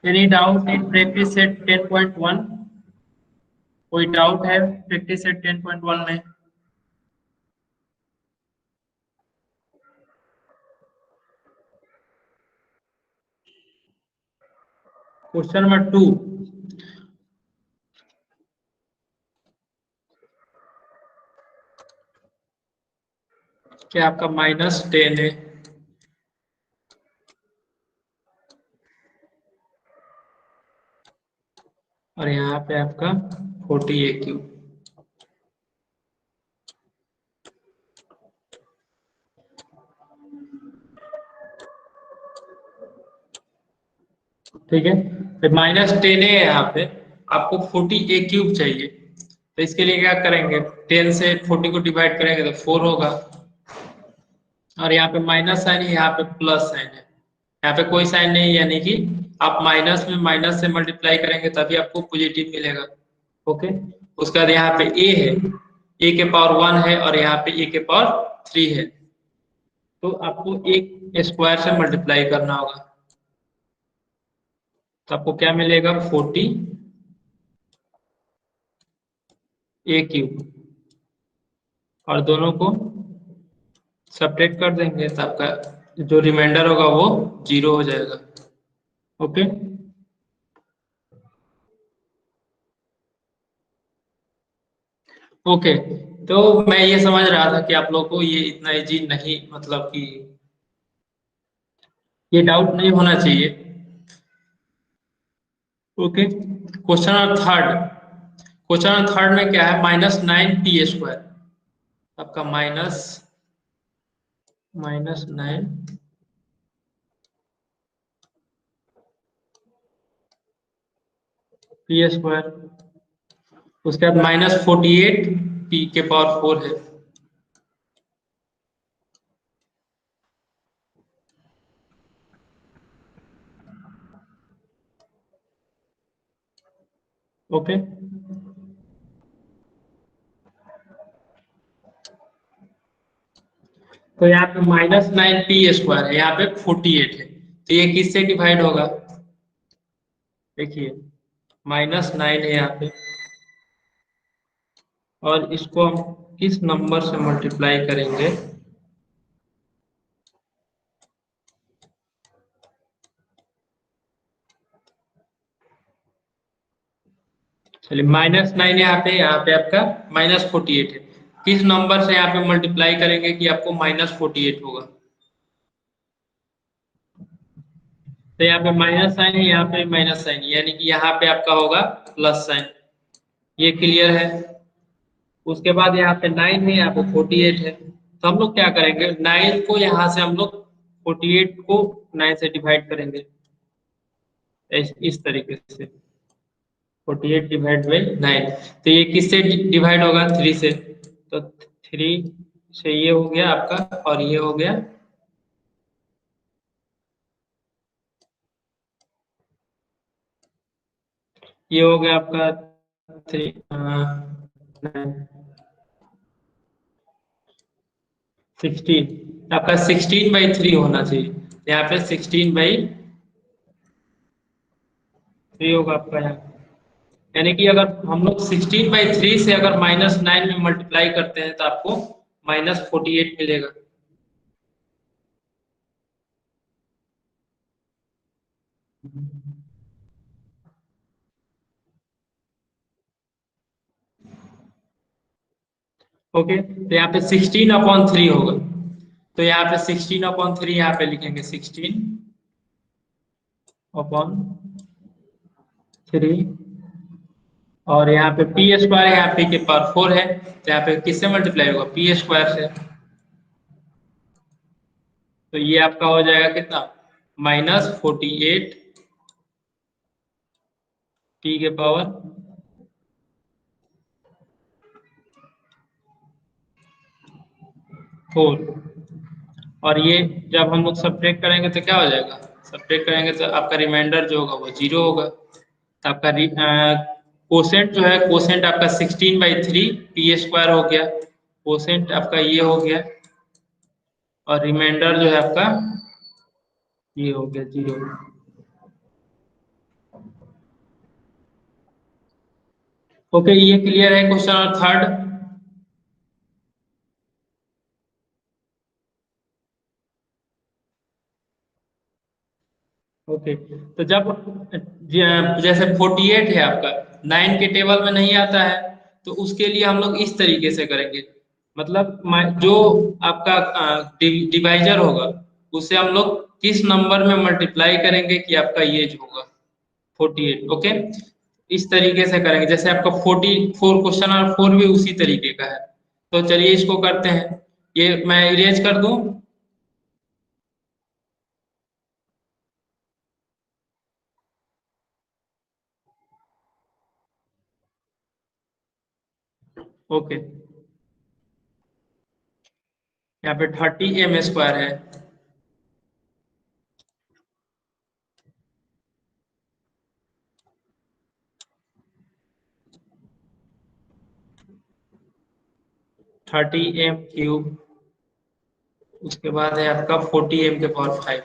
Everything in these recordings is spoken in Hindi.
Any doubt in practice set 10.1? कोई डाउट है प्रैक्टिस सेट 10.1 में? क्वेश्चन नंबर 2, क्या आपका -10 है और यहाँ पे आपका 40 है क्यू। ठीक है, तो -10 है यहाँ पे, आपको 40 चाहिए। तो इसके लिए क्या करेंगे, 10 से 40 को डिवाइड करेंगे तो 4 होगा, और यहाँ पे माइनस साइन है, यहाँ पे प्लस साइन है, यहाँ पे कोई साइन नहीं है, यानी कि आप माइनस में माइनस से मल्टीप्लाई करेंगे तभी आपको पॉजिटिव मिलेगा। ओके, उसके बाद यहाँ पे ए है, ए के पावर 1 है और यहाँ पे ए के पावर 3 है, तो आपको एक स्क्वायर से मल्टीप्लाई करना होगा, तो आपको क्या मिलेगा, 40 A³ और दोनों को सब्ट्रैक्ट कर देंगे तो आपका जो रिमाइंडर होगा वो 0 हो जाएगा। ओके, ओके, तो मैं ये समझ रहा था कि आप लोग को ये इतना इजी नहीं, मतलब कि ये डाउट नहीं होना चाहिए। ओके, क्वेश्चन नंबर थर्ड में क्या है, -9 P², आपका -9 P², उसके बाद -48 P⁴ है। ओके, तो यहाँ पे -9 P² है, यहाँ पे 48 है, तो ये किससे डिवाइड होगा, देखिए -9 है यहाँ पे, और इसको हम किस नंबर से मल्टीप्लाई करेंगे, चलिए -9 यहाँ पे आपका -48 है, किस नंबर से यहाँ पे मल्टीप्लाई करेंगे कि आपको -48 होगा, तो यहाँ पे माइनस साइन है, यहाँ पे माइनस साइन, यानी कि यहाँ पे आपका होगा प्लस साइन, ये क्लियर है। उसके बाद यहाँ पे 9 है, यहाँ पे 48 है, तो हम लोग क्या करेंगे, 9 को यहाँ से हम लोग 48 को 9 से डिवाइड करेंगे, इस तरीके से 48 डिवाइड बाई 9, तो ये किससे डिवाइड होगा, 3 से, तो 3 से ये हो गया आपका, और ये हो गया, ये हो गया आपका 3 16, आपका 16/3 होना चाहिए, यहाँ पे 16/3 होगा आपका यहाँ, यानी कि अगर हम लोग 16/3 से अगर -9 में मल्टीप्लाई करते हैं तो आपको -48 मिलेगा। ओके, तो यहाँ पे 16/3 होगा, तो यहाँ पे 16/3 यहाँ पे लिखेंगे, 16/3, और यहाँ पे P² यहाँ पे के पावर 4 है, तो यहाँ पे किससे मल्टीप्लाई होगा, P² से, तो ये आपका हो जाएगा कितना, -48 P⁴, और ये जब हम लोग सब्ट्रैक्ट करेंगे तो क्या हो जाएगा, सब्ट्रैक्ट करेंगे तो आपका रिमाइंडर जो होगा वो 0 होगा, तो आपका कोसेंट जो है, कोसेंट आपका 16/3 P² हो गया, कोसेंट आपका ये हो गया, और रिमाइंडर जो है आपका ये हो गया 0। ओके, ये क्लियर है क्वेश्चन और थर्ड। ओके, तो जब जैसे 48 है आपका, 9 के टेबल में नहीं आता है, तो उसके लिए हम लोग इस तरीके से करेंगे। मतलब जो आपका डिवाइजर होगा, उसे हम लोग किस नंबर में मल्टीप्लाई करेंगे कि आपका ये जो होगा 48। ओके, इस तरीके से करेंगे। जैसे आपका 44 क्वेश्चन और 4 भी उसी तरीके का है। तो चलिए इसको करते हैं। ये मैं इरेज कर दूं। ओके, यहाँ पे 30 m² है। 30m³ उसके बाद है आपका 40m⁵।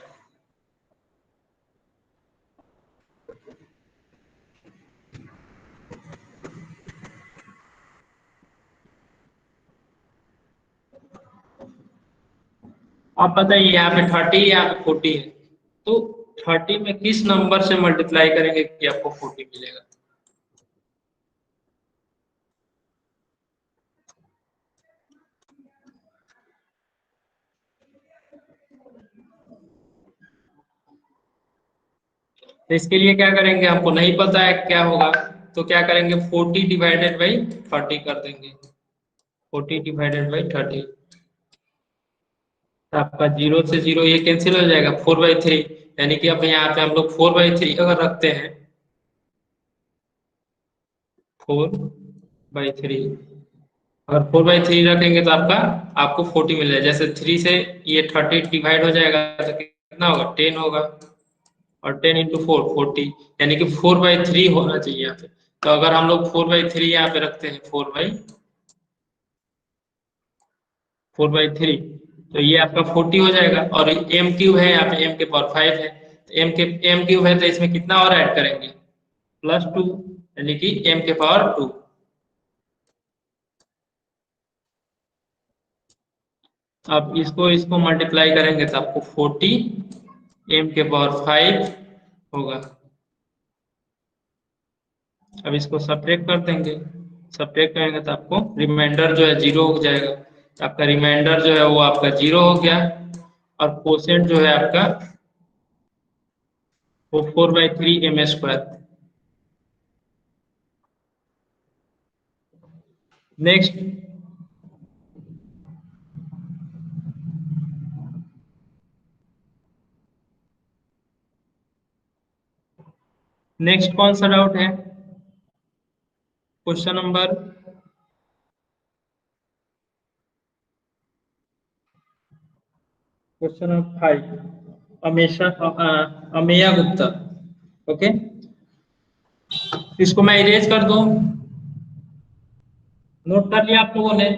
आप बताइए, यहाँ पे 30 यहाँ पे 40 है, तो 30 में किस नंबर से मल्टीप्लाई करेंगे कि आपको 40 मिलेगा। तो इसके लिए क्या करेंगे, हमको नहीं पता है क्या होगा, तो क्या करेंगे 40 डिवाइडेड बाई 30 कर देंगे। 40 डिवाइडेड बाई 30, तो आपका जीरो से जीरो ये कैंसिल हो जाएगा, 4/3। यानी कि अब यहाँ पे हम लोग 4/3 अगर रखते हैं, 4/3, अगर 4/3 रखेंगे तो आपका आपको 40 मिल जाएगा। जैसे 3 से ये 30 डिवाइड हो जाएगा तो कितना होगा, 10 होगा। और 10 इंटू 4 40, यानी कि 4/3 होना चाहिए यहाँ पे। तो अगर हम लोग 4/3 यहाँ पे रखते हैं, 4/3, तो ये आपका 40 हो जाएगा। और m³ है यहाँ पे, m⁵ है, तो m³ है, तो इसमें कितना और ऐड करेंगे, +2, यानी कि m⁵ 2। अब इसको इसको मल्टीप्लाई करेंगे तो आपको 40 m⁵ होगा। अब इसको सब्ट्रैक्ट कर देंगे। सब्ट्रैक्ट करेंगे तो आपको रिमाइंडर जो है जीरो हो जाएगा। तो आपका रिमाइंडर जो है वो आपका जीरो हो गया। और कोसेंट जो है आपका वो 4/3 m²। नेक्स्ट, नेक्स्ट कौन सा डाउट है, question number. Question number 5, Ameya Gupta. Okay, इसको मैं इरेज कर दूं। नोट कर लिया आप लोगों ने,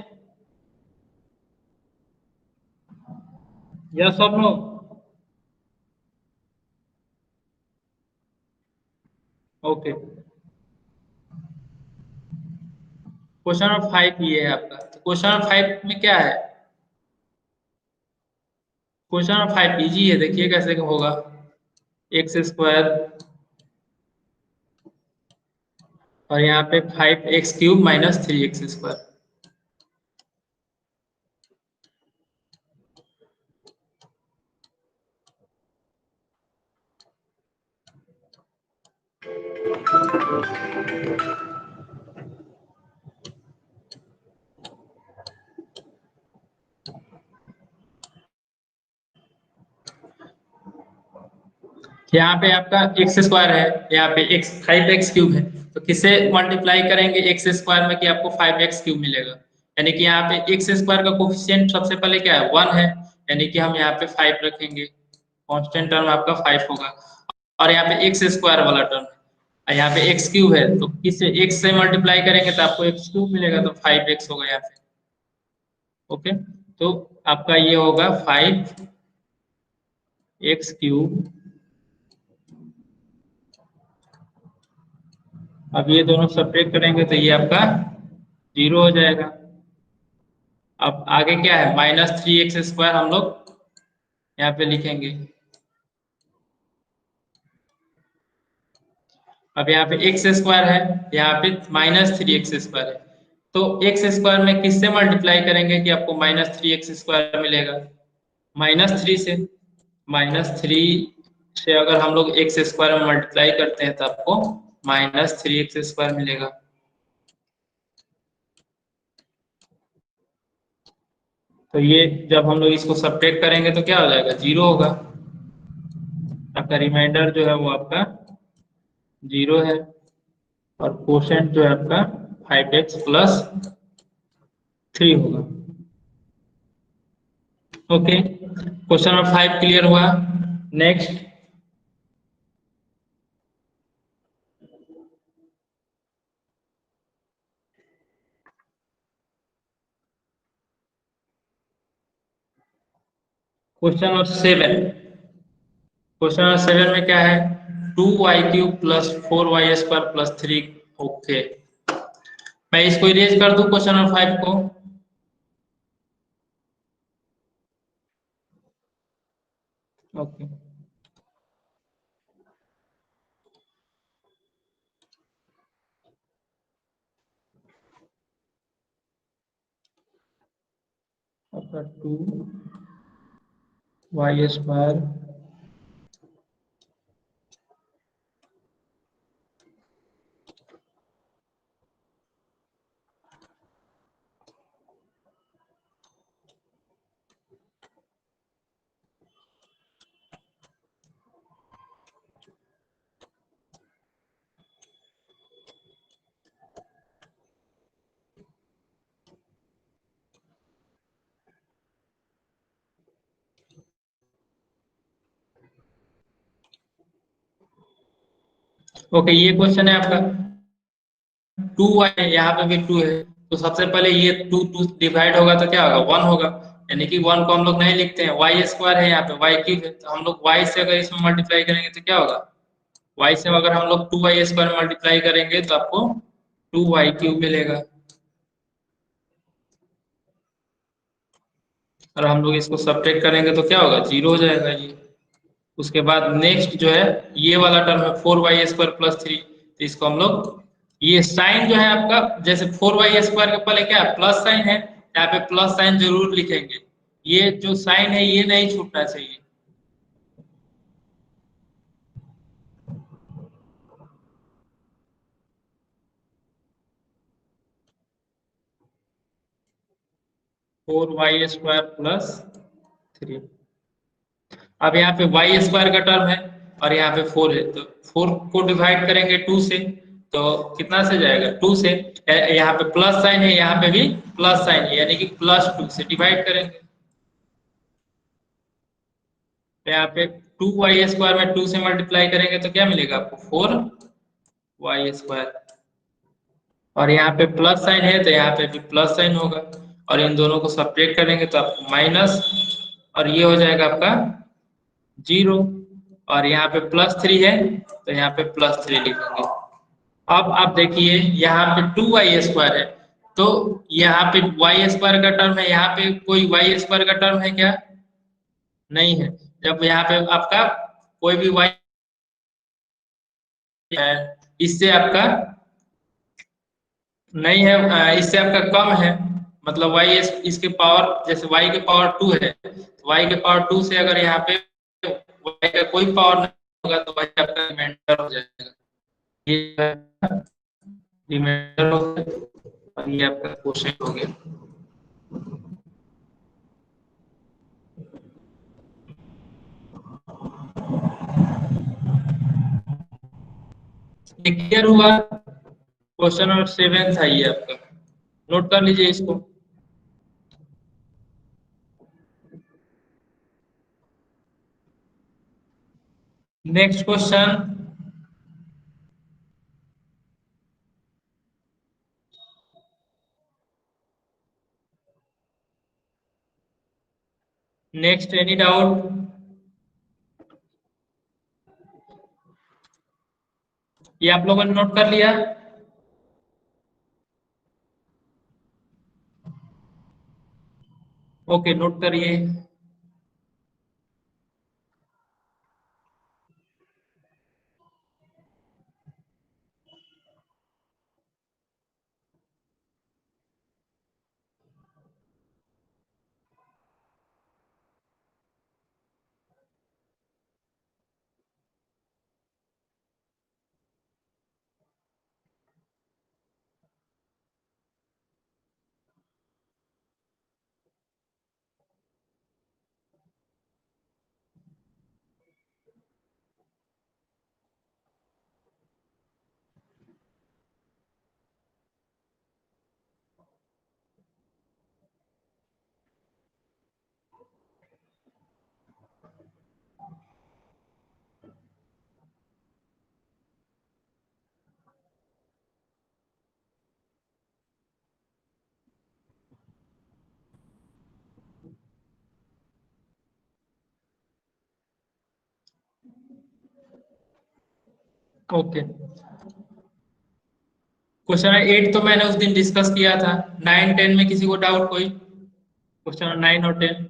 यस और नो। ओके, क्वेश्चन नंबर 5 ये है आपका। तो क्वेश्चन नंबर 5 में क्या है, क्वेश्चन नंबर 5 इजी है, देखिए कैसे होगा। x² और यहाँ पे 5x³ - 3x²। यहाँ पे आपका x² है, यहाँ पे 5x³ है, तो किसे मल्टीप्लाई करेंगे x² में कि आपको 5x³ मिलेगा। यानी कि यहाँ पे x² का कोफिशिएंट सबसे पहले क्या है, 1 है, यानी कि हम यहाँ पे 5 रखेंगे। कांस्टेंट टर्म आपका 5 होगा। और यहाँ पे x² वाला टर्म है, यहाँ पे x³ है, तो किससे x से मल्टीप्लाई करेंगे तो आपको x³ मिलेगा, तो 5x होगा यहाँ पे। ओके, तो आपका ये होगा 5x³ अब ये दोनों सब्ट्रैक्ट करेंगे तो ये आपका 0 हो जाएगा। अब आगे क्या है, -3x² हम लोग यहाँ पे लिखेंगे। अब यहाँ पे x² है, यहाँ पे -3x² है, तो x² में किससे मल्टीप्लाई करेंगे कि आपको -3x² मिलेगा? -3 से। -3 से अगर हम लोग x² में मल्टीप्लाई करते हैं तो आपको -3x² मिलेगा। तो ये जब हम लोग इसको सब्ट्रैक्ट करेंगे तो क्या हो जाएगा, 0 होगा। आपका रिमाइंडर जो है वो आपका 0 है, और कोशेंट जो है आपका 5x+3 होगा। ओके, क्वेश्चन नंबर 5 क्लियर हुआ। Next question number 7। Question number 7 में क्या है, 2y³ + 4y² + 3। ओके, मैं इसको इरेज कर दूं क्वेश्चन नंबर 5 को। ओके, आपका 2y² ओके, ये क्वेश्चन है आपका। 2y है, यहाँ पे भी 2 है, तो सबसे पहले ये 2 2 डिवाइड होगा तो क्या होगा, 1 होगा। यानी कि 1 को हम लोग नहीं लिखते हैं, y² है, यहाँ पे y³ है, तो हम लोग y से अगर इसमें मल्टीप्लाई करेंगे तो क्या होगा, y से अगर हम लोग 2y² मल्टीप्लाई करेंगे तो आपको 2y³ मिलेगा। और हम लोग इसको सब्ट्रैक्ट करेंगे तो क्या होगा, 0 हो जाएगा ये। उसके बाद नेक्स्ट जो है, ये वाला टर्म है 4y² + 3, तो इसको हम लोग, ये साइन जो है आपका, जैसे 4y² के पहले क्या है, प्लस साइन है, यहाँ पे प्लस साइन जरूर लिखेंगे। ये जो साइन है ये नहीं छूटना चाहिए। 4y² + 3। अब यहाँ पे y² का टर्म है और यहाँ पे 4 है, तो 4 को डिवाइड करेंगे 2 से, तो कितना से जाएगा, 2 से। यहाँ पे प्लस साइन है, यहाँ पे भी प्लस साइन है, यानी कि +2 से डिवाइड करेंगे। तो यहाँ पे 2y² में 2 से मल्टीप्लाई करेंगे तो क्या मिलेगा आपको, 4y²। और यहाँ पे प्लस साइन है तो यहाँ पे भी प्लस साइन होगा, और इन दोनों को सब्ट्रैक्ट करेंगे तो आपको माइनस, और ये हो जाएगा आपका 0। और यहाँ पे +3 है तो यहाँ पे +3 लिखेंगे। अब आप देखिए यहाँ पे 2y² है, तो यहाँ पे y² का टर्म है, यहाँ पे कोई y² का टर्म है क्या, नहीं है। जब यहाँ पे आपका कोई भी y है, इससे आपका नहीं है, इससे आपका कम है, मतलब y इसके पावर, जैसे y के पावर 2 है, तो y के पावर 2 से अगर यहाँ पे y का कोई पावर नहीं होगा तो y आपका रिमाइंडर हो जाएगा। ये रिमाइंडर हो गया, और ये आपका क्वेश्चन हो गया। ये क्लियर हुआ। क्वेश्चन नंबर 7 था ये आपका, नोट कर लीजिए इसको। Next question, next any doubt? ये आप लोगों ने नोट कर लिया? ओके, नोट करिए। ओके, क्वेश्चन 8 तो मैंने उस दिन डिस्कस किया था। 9 10 में किसी को डाउट कोई? क्वेश्चन 9 और 10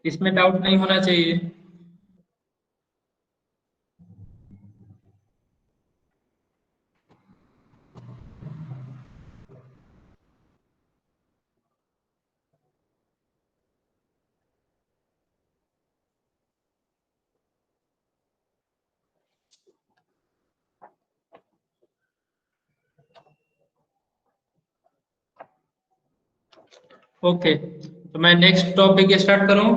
इसमें डाउट नहीं होना चाहिए। ओके, तो मैं नेक्स्ट टॉपिक स्टार्ट करूं।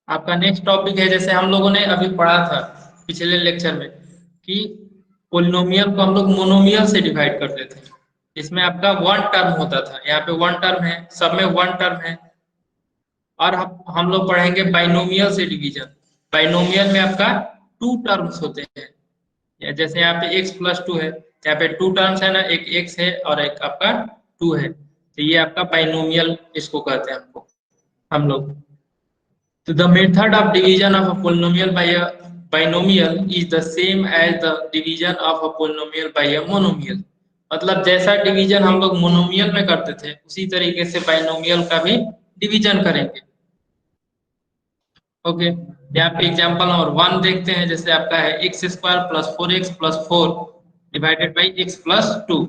आपका नेक्स्ट टॉपिक है, जैसे हम लोगों ने अभी पढ़ा था पिछले लेक्चर में कि पोलिनोमियल को हम लोग मोनोमियल से डिवाइड करते थे। इसमें आपका वन टर्म होता था, यहाँ पे वन टर्म है, सब में वन टर्म है। और हम लोग पढ़ेंगे बाइनोमियल से डिवीजन। बाइनोमियल में आपका टू टर्म्स होते हैं, या जैसे यहाँ पे x प्लस टू है, यहाँ पे टू टर्म्स है ना, एक x है और एक आपका टू है, तो ये आपका बाइनोमियल इसको कहते हैं हमको हम लोग। तो the method of division of a polynomial by a binomial is the same as the division of a polynomial by a monomial। मतलब जैसा डिवीजन हम लोग मोनोमियल में करते थे उसी तरीके से बाइनोमियल का भी डिवीजन करेंगे। ओके, यहाँ पे एग्जांपल नंबर 1 देखते हैं। जैसे आपका है x square plus four x plus four divided by x plus two.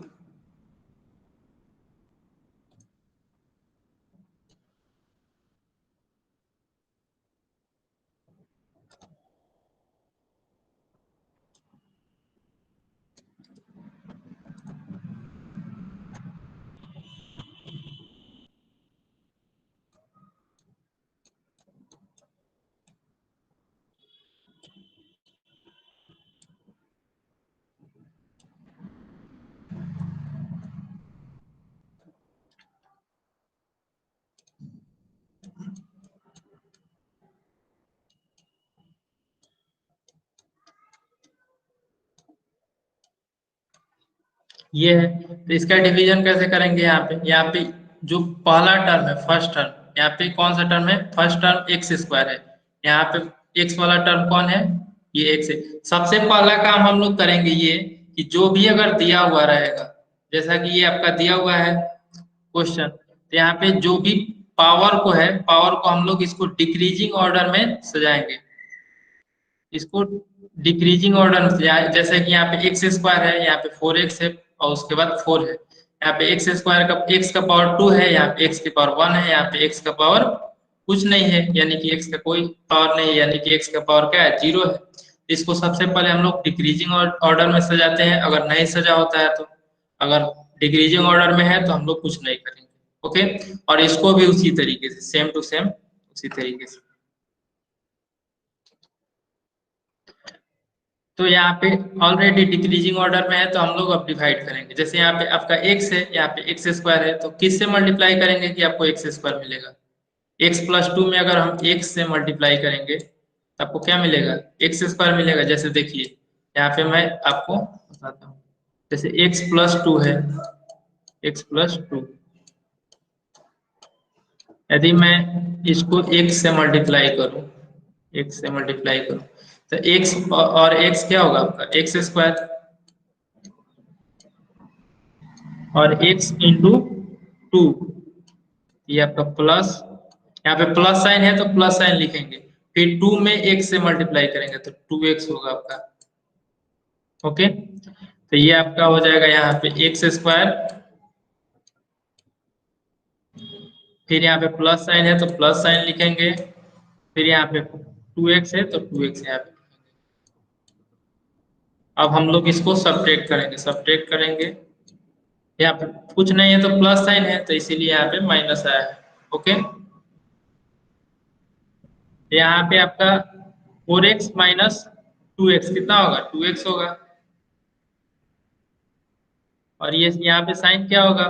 ये है, तो इसका डिवीजन कैसे करेंगे? यहाँ पे जो पहला टर्म है, फर्स्ट टर्म, यहाँ पे कौन सा टर्म है? फर्स्ट टर्म एक्स स्क्वायर है। यहाँ पे एक्स वाला टर्म कौन है? ये एक्स है। सबसे पहला काम हम लोग करेंगे ये कि जो भी अगर दिया हुआ रहेगा, जैसा कि ये आपका दिया हुआ है क्वेश्चन, तो यहाँ पे जो भी पावर को है, पावर को हम लोग इसको डिक्रीजिंग ऑर्डर में सजाएंगे। इसको डिक्रीजिंग ऑर्डर में जैसे कि यहाँ पे एक्स स्क्वायर है, यहाँ पे फोर एक्स है और उसके बाद फोर है। यहाँ पे एक्स स्क्वायर का एक्स का पावर टू है, यहाँ पे एक्स की पावर वन है, यहाँ पे एक्स का पावर कुछ नहीं है, यानी कि एक्स का कोई पावर नहीं है, यानी कि एक्स का पावर क्या है? जीरो है। इसको सबसे पहले हम लोग डिक्रीजिंग ऑर्डर में सजाते हैं, अगर नहीं सजा होता है तो। अगर डिक्रीजिंग ऑर्डर में है तो हम लोग कुछ नहीं करेंगे। ओके, और इसको भी उसी तरीके से सेम टू सेम उसी तरीके से। तो यहाँ पे ऑलरेडी डिक्रीजिंग ऑर्डर में है तो हम लोग अब डिवाइड करेंगे। जैसे यहाँ पे आपका x है, यहाँ पे एक्स स्क्वायर है, तो किससे मल्टीप्लाई करेंगे कि आपको एक्स स्क्वायर मिलेगा? x प्लस टू में अगर हम x से मल्टीप्लाई करेंगे तो आपको क्या मिलेगा? एक्स स्क्वायर मिलेगा। जैसे देखिए यहाँ पे मैं आपको बताता हूँ, जैसे x प्लस टू है, x प्लस टू, यदि मैं इसको x से मल्टीप्लाई करूँ, x से मल्टीप्लाई करूँ तो x और x क्या होगा आपका? X square. और x इंटू 2, ये आपका प्लस, यहाँ पे प्लस साइन है तो प्लस साइन लिखेंगे, फिर 2 में x से मल्टीप्लाई करेंगे तो 2x होगा आपका। ओके, तो ये आपका हो जाएगा यहाँ पे एक्स स्क्वायर, फिर यहाँ पे प्लस साइन है तो प्लस साइन लिखेंगे, फिर यहाँ पे 2x है तो 2x यहाँ पे। अब हम लोग इसको सब्ट्रैक्ट करेंगे, सब्ट्रैक्ट करेंगे, यहाँ पे कुछ नहीं है तो प्लस साइन है तो इसीलिए यहाँ पे माइनस आया है। ओके, यहाँ पे आपका 4x माइनस 2x कितना होगा, 2x होगा। और ये यहाँ पे साइन क्या होगा,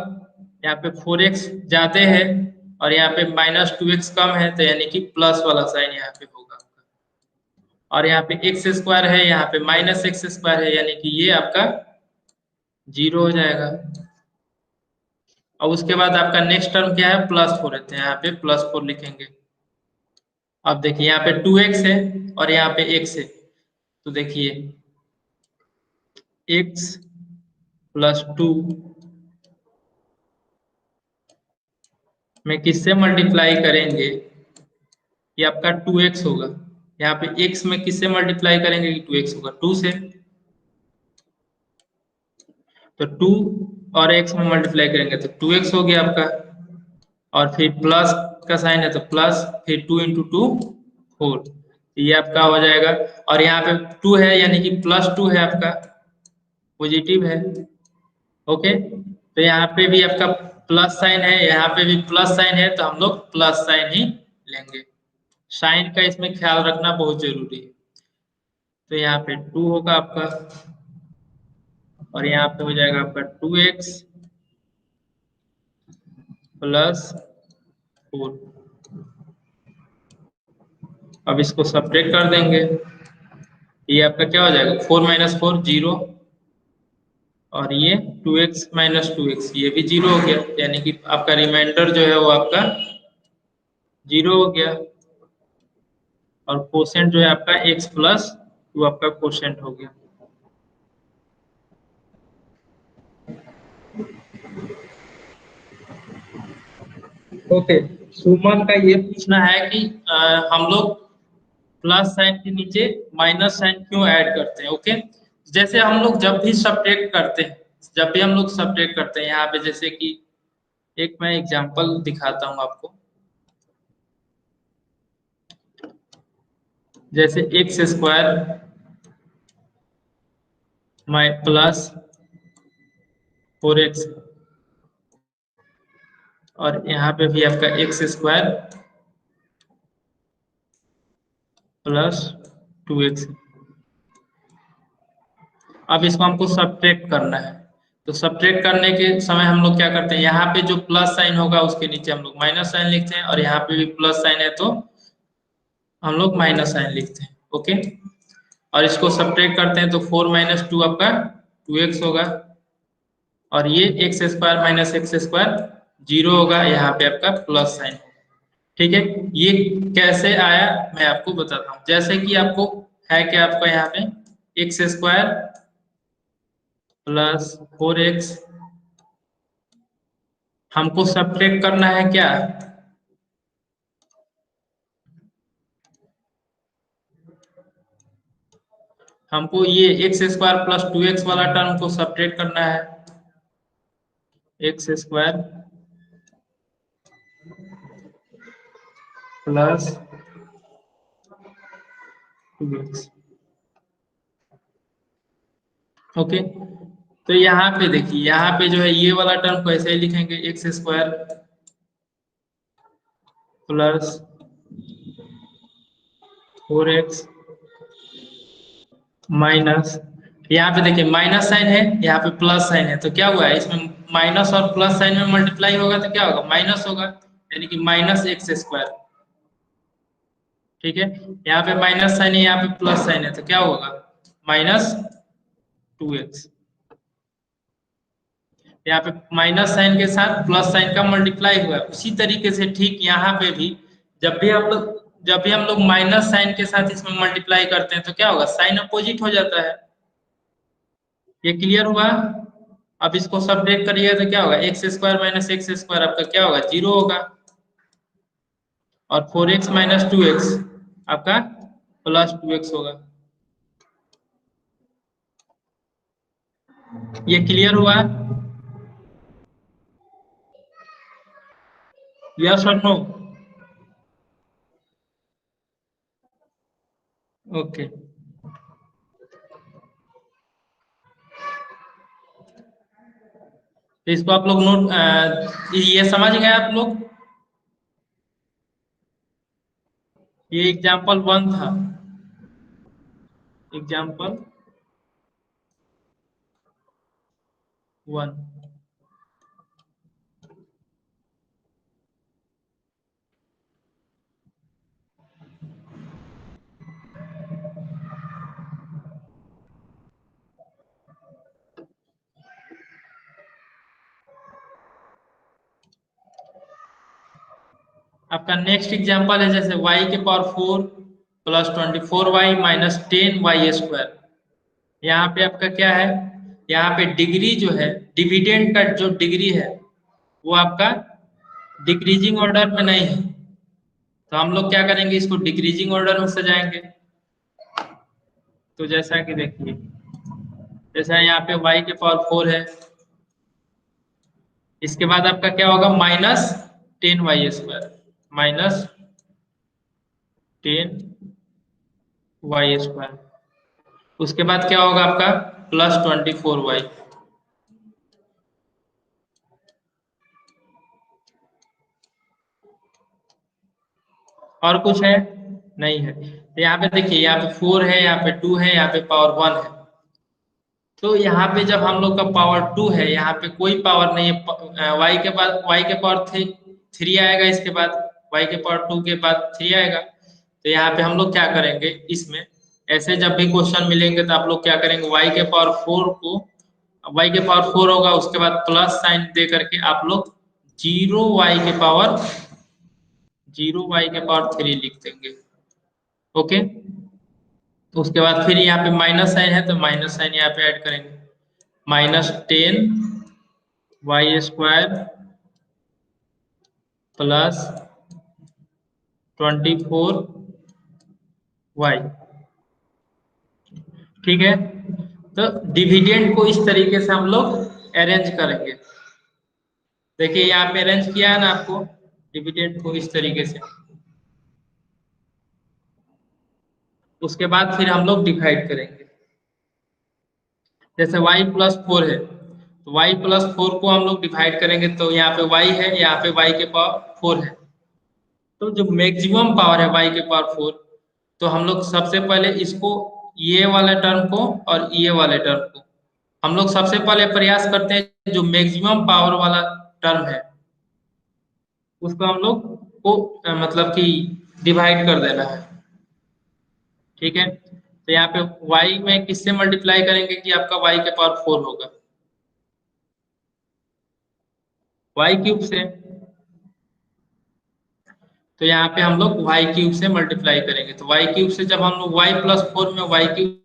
यहाँ पे 4x ज्यादा है और यहाँ पे माइनस 2x कम है तो यानी कि प्लस वाला साइन यहाँ पे होगा। और यहाँ पे एक्स स्क्वायर है, यहाँ पे माइनस एक्स स्क्वायर है, यानी कि ये आपका 0 हो जाएगा। और उसके बाद आपका नेक्स्ट टर्म क्या है, +4 है, तो यहाँ पे +4 लिखेंगे। अब देखिए यहाँ पे 2x है और यहाँ पे x है, तो देखिए x + 2 में किससे मल्टीप्लाई करेंगे, ये आपका 2x होगा। यहाँ पे x में किससे मल्टीप्लाई करेंगे, 2x होगा, 2 से, तो 2 और x में मल्टीप्लाई करेंगे तो 2x हो गया आपका। और फिर प्लस का साइन है तो प्लस, फिर 2 × 2 4, ये आपका हो जाएगा। और यहाँ पे 2 है यानी कि +2 है आपका, पॉजिटिव है। ओके, तो यहाँ पे भी आपका प्लस साइन है, यहाँ पे भी प्लस साइन है, तो हम लोग प्लस साइन ही लेंगे। साइन का इसमें ख्याल रखना बहुत जरूरी है। तो यहाँ पे 2 होगा आपका और यहाँ पे हो जाएगा आपका 2x + 4। अब इसको सब्ट्रैक्ट कर देंगे, ये आपका क्या हो जाएगा, 4 - 4 0, और ये 2x - 2x ये भी 0 हो गया, यानी कि आपका रिमाइंडर जो है वो आपका 0 हो गया। और कोसेंट जो है आपका x + 2 आपका कोसेंट हो गया। ओके, सुमन का ये पूछना है कि हम लोग प्लस साइन के नीचे माइनस साइन क्यों ऐड करते हैं। ओके, जैसे हम लोग जब भी सब्ट्रैक्ट करते हैं, जब भी हम लोग सब्ट्रैक्ट करते हैं, यहाँ पे जैसे कि एक मैं एग्जांपल दिखाता हूँ आपको, जैसे x² + 4x, और यहाँ पे भी आपका x² + 2x। अब इसको हमको सब्ट्रैक्ट करना है, तो सब्ट्रैक्ट करने के समय हम लोग क्या करते हैं, यहाँ पे जो प्लस साइन होगा उसके नीचे हम लोग माइनस साइन लिखते हैं, और यहाँ पे भी प्लस साइन है तो हम लोग माइनस साइन लिखते हैं। ओके, और इसको सब्ट्रैक्ट करते हैं तो 4 - 2 आपका 2x होगा, और ये x² - x² 0 होगा, यहाँ पे आपका प्लस साइन। ठीक है, ये कैसे आया मैं आपको बताता हूँ। जैसे कि आपको है कि आपका यहाँ पे x² + 4x, हमको सब्ट्रैक्ट करना है क्या, हमको ये x² + 2x वाला टर्म को सब्ट्रैक्ट करना है, x² + 2x। ओके, तो यहाँ पे देखिए, यहाँ पे जो है ये वाला टर्म को ऐसे ही लिखेंगे, x² + 4x माइनस, यहाँ पे देखिए माइनस साइन है, यहाँ पे प्लस साइन है, तो क्या हुआ है, इसमें माइनस और प्लस साइन में मल्टीप्लाई होगा तो क्या होगा, माइनस होगा, यानी कि -x²। ठीक है, यहाँ पे माइनस साइन है, यहाँ पे प्लस साइन है, तो क्या होगा, -2x। यहाँ पे माइनस साइन के साथ प्लस साइन का मल्टीप्लाई हुआ है। उसी तरीके से ठीक यहाँ पे भी जब भी हम लोग माइनस साइन के साथ इसमें मल्टीप्लाई करते हैं तो क्या होगा, साइन अपोजिट हो जाता है। ये क्लियर हुआ। अब इसको सब्ट्रैक्ट करिए तो क्या होगा, x square minus x square आपका क्या होगा, 0 होगा। और 4x माइनस 2x आपका प्लस 2x होगा। ये क्लियर हुआ? यस और नो? ओके। तो इसको आप लोग ये समझ गए आप लोग? ये एग्जाम्पल 1 था। एग्जाम्पल 1। आपका नेक्स्ट एग्जाम्पल है जैसे y के power 4 plus 24y minus 10y square. यहाँ पे आपका क्या है, यहाँ पे डिग्री जो है, डिविडेंड का जो डिग्री है वो आपका डिक्रीजिंग ऑर्डर में नहीं है। तो हम लोग क्या करेंगे, इसको डिक्रीजिंग ऑर्डर में सजाएंगे। तो जैसा कि देखिए, जैसा यहाँ पे y के पावर 4 है, इसके बाद आपका क्या होगा, minus 10y square, minus 10y square. उसके बाद क्या होगा आपका, प्लस 24y। और कुछ है? नहीं है। तो यहाँ पे देखिए, यहाँ पे 4 है, यहाँ पे 2 है, यहाँ पे पावर 1 है। तो यहाँ पे जब हम लोग का पावर 2 है, यहाँ पे कोई पावर नहीं है, y के बाद y के पावर 3 आएगा, इसके बाद y के पावर 2 के बाद 3 आएगा। तो यहाँ पे हम लोग क्या करेंगे, इसमें ऐसे जब भी क्वेश्चन मिलेंगे तो आप लोग क्या करेंगे, y के पावर 4 को, y के पावर 4 होगा, उसके बाद प्लस साइन दे करके आप लोग 0 y के पावर 3 लिख देंगे। ओके। तो उसके बाद फिर यहाँ पे माइनस साइन है, तो माइनस साइन यहाँ पे ऐड करेंगे, minus 10y square plus 24y। ठीक है। तो डिविडेंड को इस तरीके से हम लोग अरेंज करेंगे। देखिए यहाँ पे अरेंज किया है ना आपको, डिविडेंड को इस तरीके से। उसके बाद फिर हम लोग डिवाइड करेंगे। जैसे y प्लस 4 है, तो y प्लस 4 को हम लोग डिवाइड करेंगे, तो यहाँ पे y है, यहाँ पे y के पावर 4 है। तो जो मैक्सिमम पावर है y के पावर 4, तो हम लोग सबसे पहले इसको, ये वाले टर्म को और ये वाले टर्म को हम लोग सबसे पहले प्रयास करते हैं, जो मैक्सिमम पावर वाला टर्म है उसको हम लोग को मतलब कि डिवाइड कर देना है। ठीक है। तो यहाँ पे y में किससे मल्टीप्लाई करेंगे कि आपका y के पावर 4 होगा, y क्यूब से। तो यहाँ पे हम लोग y क्यूब से मल्टीप्लाई करेंगे, तो y क्यूब से जब हम लोग y प्लस 4 में y क्यूब,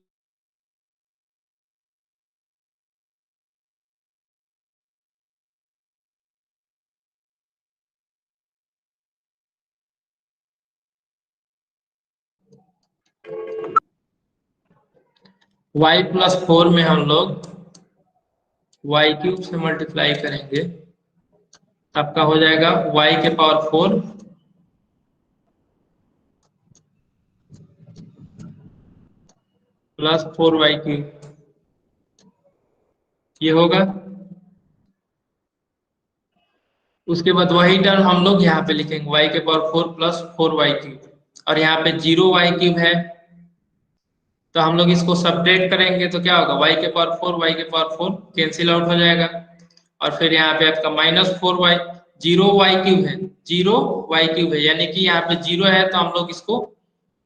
y प्लस 4 में हम लोग y क्यूब से मल्टीप्लाई करेंगे, आपका हो जाएगा y के पावर 4 प्लस 4y क्यूब, ये होगा। उसके बाद वही टर्म हम लोग यहाँ पे लिखेंगे, y के पावर 4 प्लस 4y क्यूब, और यहाँ पे 0y क्यूब है, तो हम लोग इसको सब्ट्रैक्ट करेंगे तो क्या होगा, y के पावर 4 y के पावर 4 कैंसिल आउट हो जाएगा। और फिर यहाँ पे आपका माइनस 4y, 0y क्यूब है, 0y क्यूब है, यानी कि यहाँ पे 0 है तो हम लोग इसको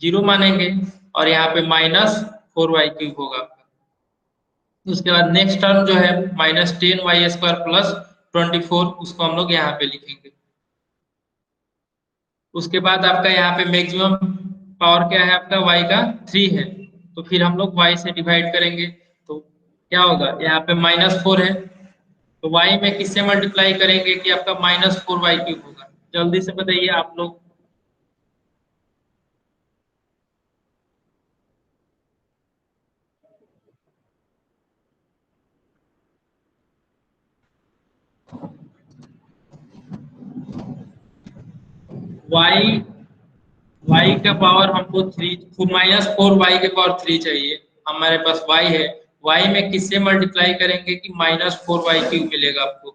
0 मानेंगे, और यहाँ पे माइनस 4y क्यूब होगा। उसके बाद नेक्स्ट टर्म जो है माइनस 10y स्क्वायर प्लस 24, उसको हम लोग यहाँ पे लिखेंगे। उसके बाद आपका यहाँ पे मैक्सिमम पावर क्या है, आपका y का 3 है, तो फिर हम लोग y से डिवाइड करेंगे, तो क्या होगा, यहाँ पे माइनस 4 है, तो y में किससे मल्टीप्लाई करेंगे कि आपका -4y³ होगा? जल्दी से बताइए आप लोग। y y का पावर हमको 3 -4y�3 चाहिए। हमारे पास y है, y में किससे मल्टीप्लाई करेंगे कि -4y³ मिलेगा आपको?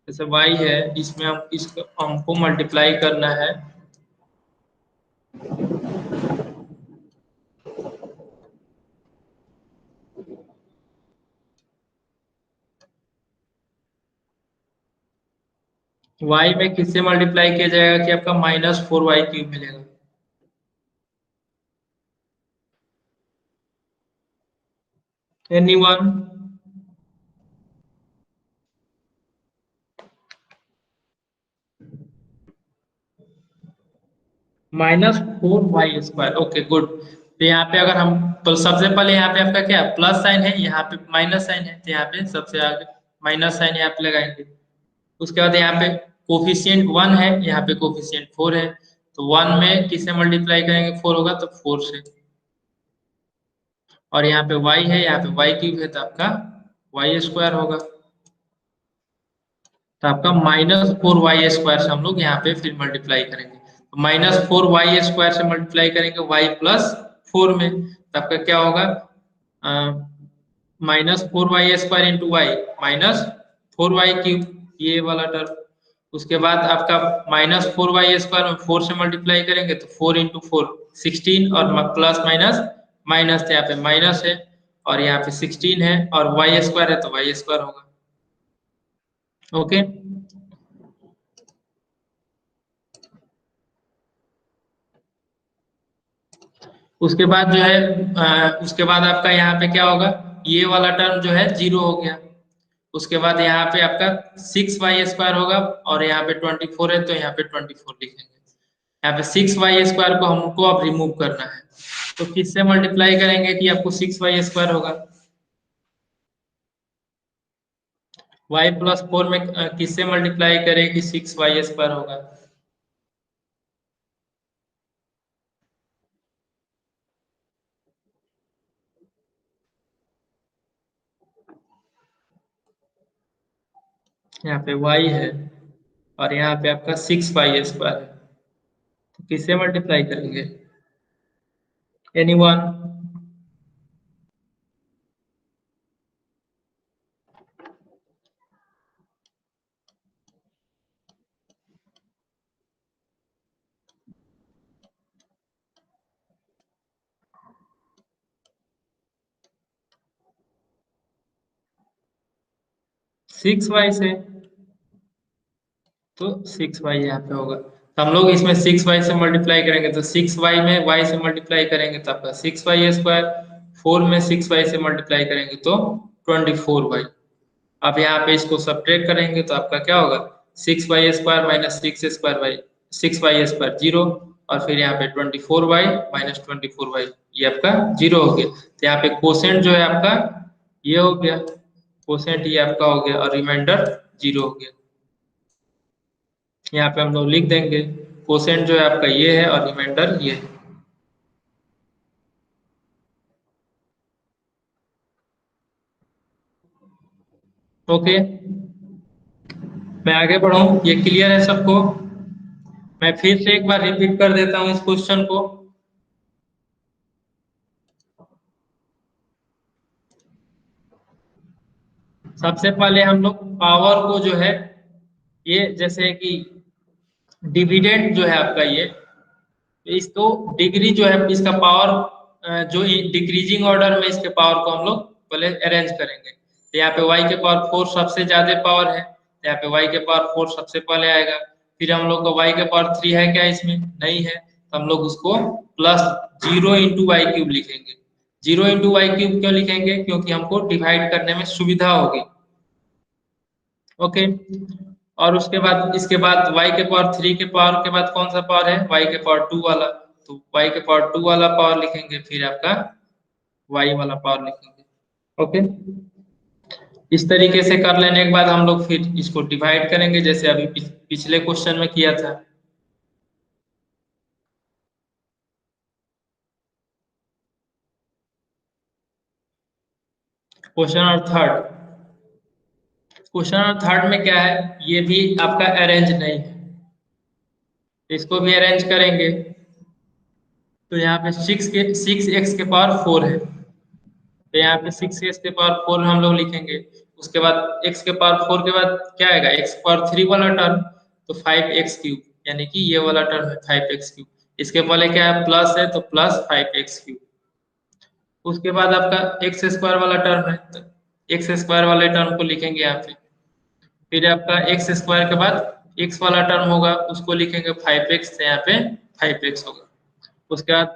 जैसे y है, इसमें हम इसको हमको मल्टीप्लाई करना है y में किससे मल्टीप्लाई किया जाएगा कि आपका -4y³ मिलेगा? एनीवन? -4y²। Okay good. तो यहाँ पे अगर हम, तो सबसे पहले यहाँ पे आपका क्या प्लस साइन है, यहाँ पे माइनस साइन है, तो यहाँ पे सबसे आगे माइनस साइन यहाँ पे लगाएंगे। उसके बाद यहाँ पे कोफिशिएंट 1 है, यहाँ पे कोफिशिएंट 4 है, तो 1 में किससे मल्टीप्लाई करेंगे? 4 होगा तो 4 से। और यहाँ पे y है, यहाँ पे y³ है, तो आपका y² होगा। तो आपका -4y² से हम लोग यहाँ पे फिर मल्टीप्लाई करेंगे, तो -4y² से मल्टीप्लाई करेंगे y+4 में, तो आपका क्या होगा? -4y² इंटू वाई -4y³, ये वाला टर्म। उसके बाद आपका -4y² में 4 से मल्टीप्लाई करेंगे तो 4 इंटू 4 16, और प्लस माइनस माइनस, तो यहाँ पे माइनस है और यहाँ पे 16 है, और y² है तो y² होगा। ओके। उसके बाद जो है उसके बाद आपका यहाँ पे क्या होगा? ये वाला टर्म जो है 0 हो गया। उसके बाद यहाँ पे आपका 6y² होगा, और यहाँ पे 24 है तो यहाँ पे 24 लिखेंगे। यहाँ पे 6y² को हमको अब रिमूव करना है, तो किससे मल्टीप्लाई करेंगे कि आपको 6y² होगा? y+4 में किससे मल्टीप्लाई करें कि 6y² होगा? यहाँ पे y है और यहाँ पे आपका 6y² है, तो किससे मल्टीप्लाई करेंगे? एनीवन? 6y से, तो 6y यहाँ पे होगा, तो हम लोग इसमें 6y से मल्टीप्लाई करेंगे, तो 6y में y से मल्टीप्लाई करेंगे तो आपका 6y², 4 में 6y से मल्टीप्लाई करेंगे तो 24y। अब यहाँ पे इसको सब्ट्रैक्ट करेंगे तो आपका क्या होगा? 6y² माइनस 6y² 0, और फिर यहाँ पे 24y माइनस 24y, ये आपका 0 हो गया। तो यहाँ पे कोसेंट जो है आपका ये हो गया, कोसेंट ये आपका हो गया, और रिमाइंडर 0 हो गया। यहाँ पे हम लोग लिख देंगे कोसेंट जो है आपका ये है और रिमाइंडर ये है। ओके, मैं आगे बढ़ूं, ये क्लियर है सबको? मैं फिर से एक बार रिपीट कर देता हूँ इस क्वेश्चन को। सबसे पहले हम लोग पावर को जो है, ये जैसे कि डिविडेंड जो है आपका ये, इसको डिग्री जो है इसका पावर, जो डिक्रीजिंग ऑर्डर में इसके पावर को हम लोग पहले अरेंज करेंगे। तो यहाँ पे y के पावर 4 सबसे ज्यादा पावर है, तो यहाँ पे y के पावर 4 सबसे पहले आएगा। फिर हम लोग को y के पावर 3 है क्या? इसमें नहीं है, तो हम लोग उसको प्लस 0 इंटू y³ लिखेंगे। 0 इंटू y³ क्यों लिखेंगे? क्योंकि हमको डिवाइड करने में सुविधा होगी। ओके। और उसके बाद इसके बाद y के पावर 3 के पावर के बाद कौन सा पावर है? y के पावर 2 वाला, तो y के पावर 2 वाला पावर लिखेंगे, फिर आपका y वाला पावर लिखेंगे। ओके। इस तरीके से कर लेने के बाद हम लोग फिर इसको डिवाइड करेंगे जैसे अभी पिछले क्वेश्चन में किया था। क्वेश्चन नंबर थर्ड में क्या है, ये भी आपका अरेंज नहीं है, इसको भी अरेंज करेंगे। तो यहाँ पे 6x के पावर 4 है, तो यहाँ पे 6x के पावर 4 हम लोग लिखेंगे। उसके बाद x के पावर 4 के बाद क्या आएगा, x के पावर 3 वाला टर्म, तो 5x³ यानी कि ये वाला टर्म है 5x³। इसके पहले क्या है, प्लस है तो प्लस 5x³। उसके बाद आपका x² वाला टर्म है, तो x² वाले टर्म को लिखेंगे यहाँ पे। फिर आपका x² के बाद x वाला टर्म होगा, उसको लिखेंगे 5x, से यहाँ पे 5x होगा। उसके बाद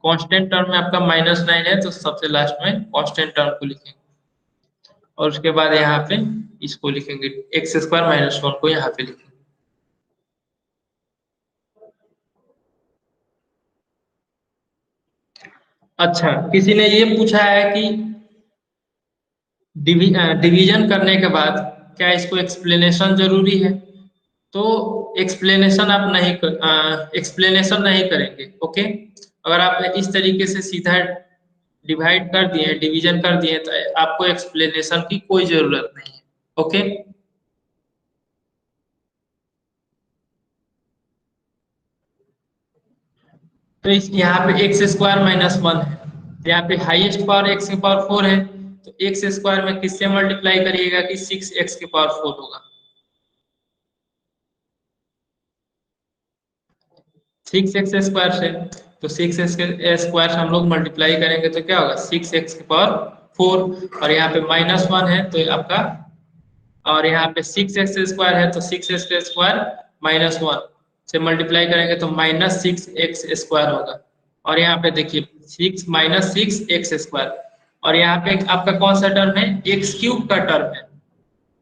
कांस्टेंट टर्म में आपका -9 है, तो सबसे लास्ट में कांस्टेंट टर्म को लिखेंगे। और उसके बाद यहाँ पे इसको लिखेंगे, x² - 1 को यहाँ पे लिखेंगे। अच्छा, किसी ने ये पूछा है कि डिवीजन करने के बाद क्या इसको एक्सप्लेनेशन जरूरी है, तो एक्सप्लेनेशन नहीं करेंगे। ओके, अगर आप इस तरीके से सीधा डिवाइड कर दिए, डिवीजन कर दिए, तो आपको एक्सप्लेनेशन की कोई जरूरत नहीं है। ओके, तो इस यहाँ पे x² - 1 है, यहाँ पे हाईएस्ट पावर x के पावर 4 है, तो x² में किससे मल्टीप्लाई करिएगा कि 6x के पावर 4 होगा। 6x² से, तो 6x² से हम लोग मल्टीप्लाई करेंगे तो क्या होगा, 6x के पावर 4, और यहाँ पे -1 है तो आपका, और यहाँ पे 6x² है तो 6x² - 1 से मल्टीप्लाई करेंगे तो -6x² होगा। और यहाँ पे देखिए 6 - 6x², और यहाँ पे आपका कौन सा टर्म है, x³ का टर्म है।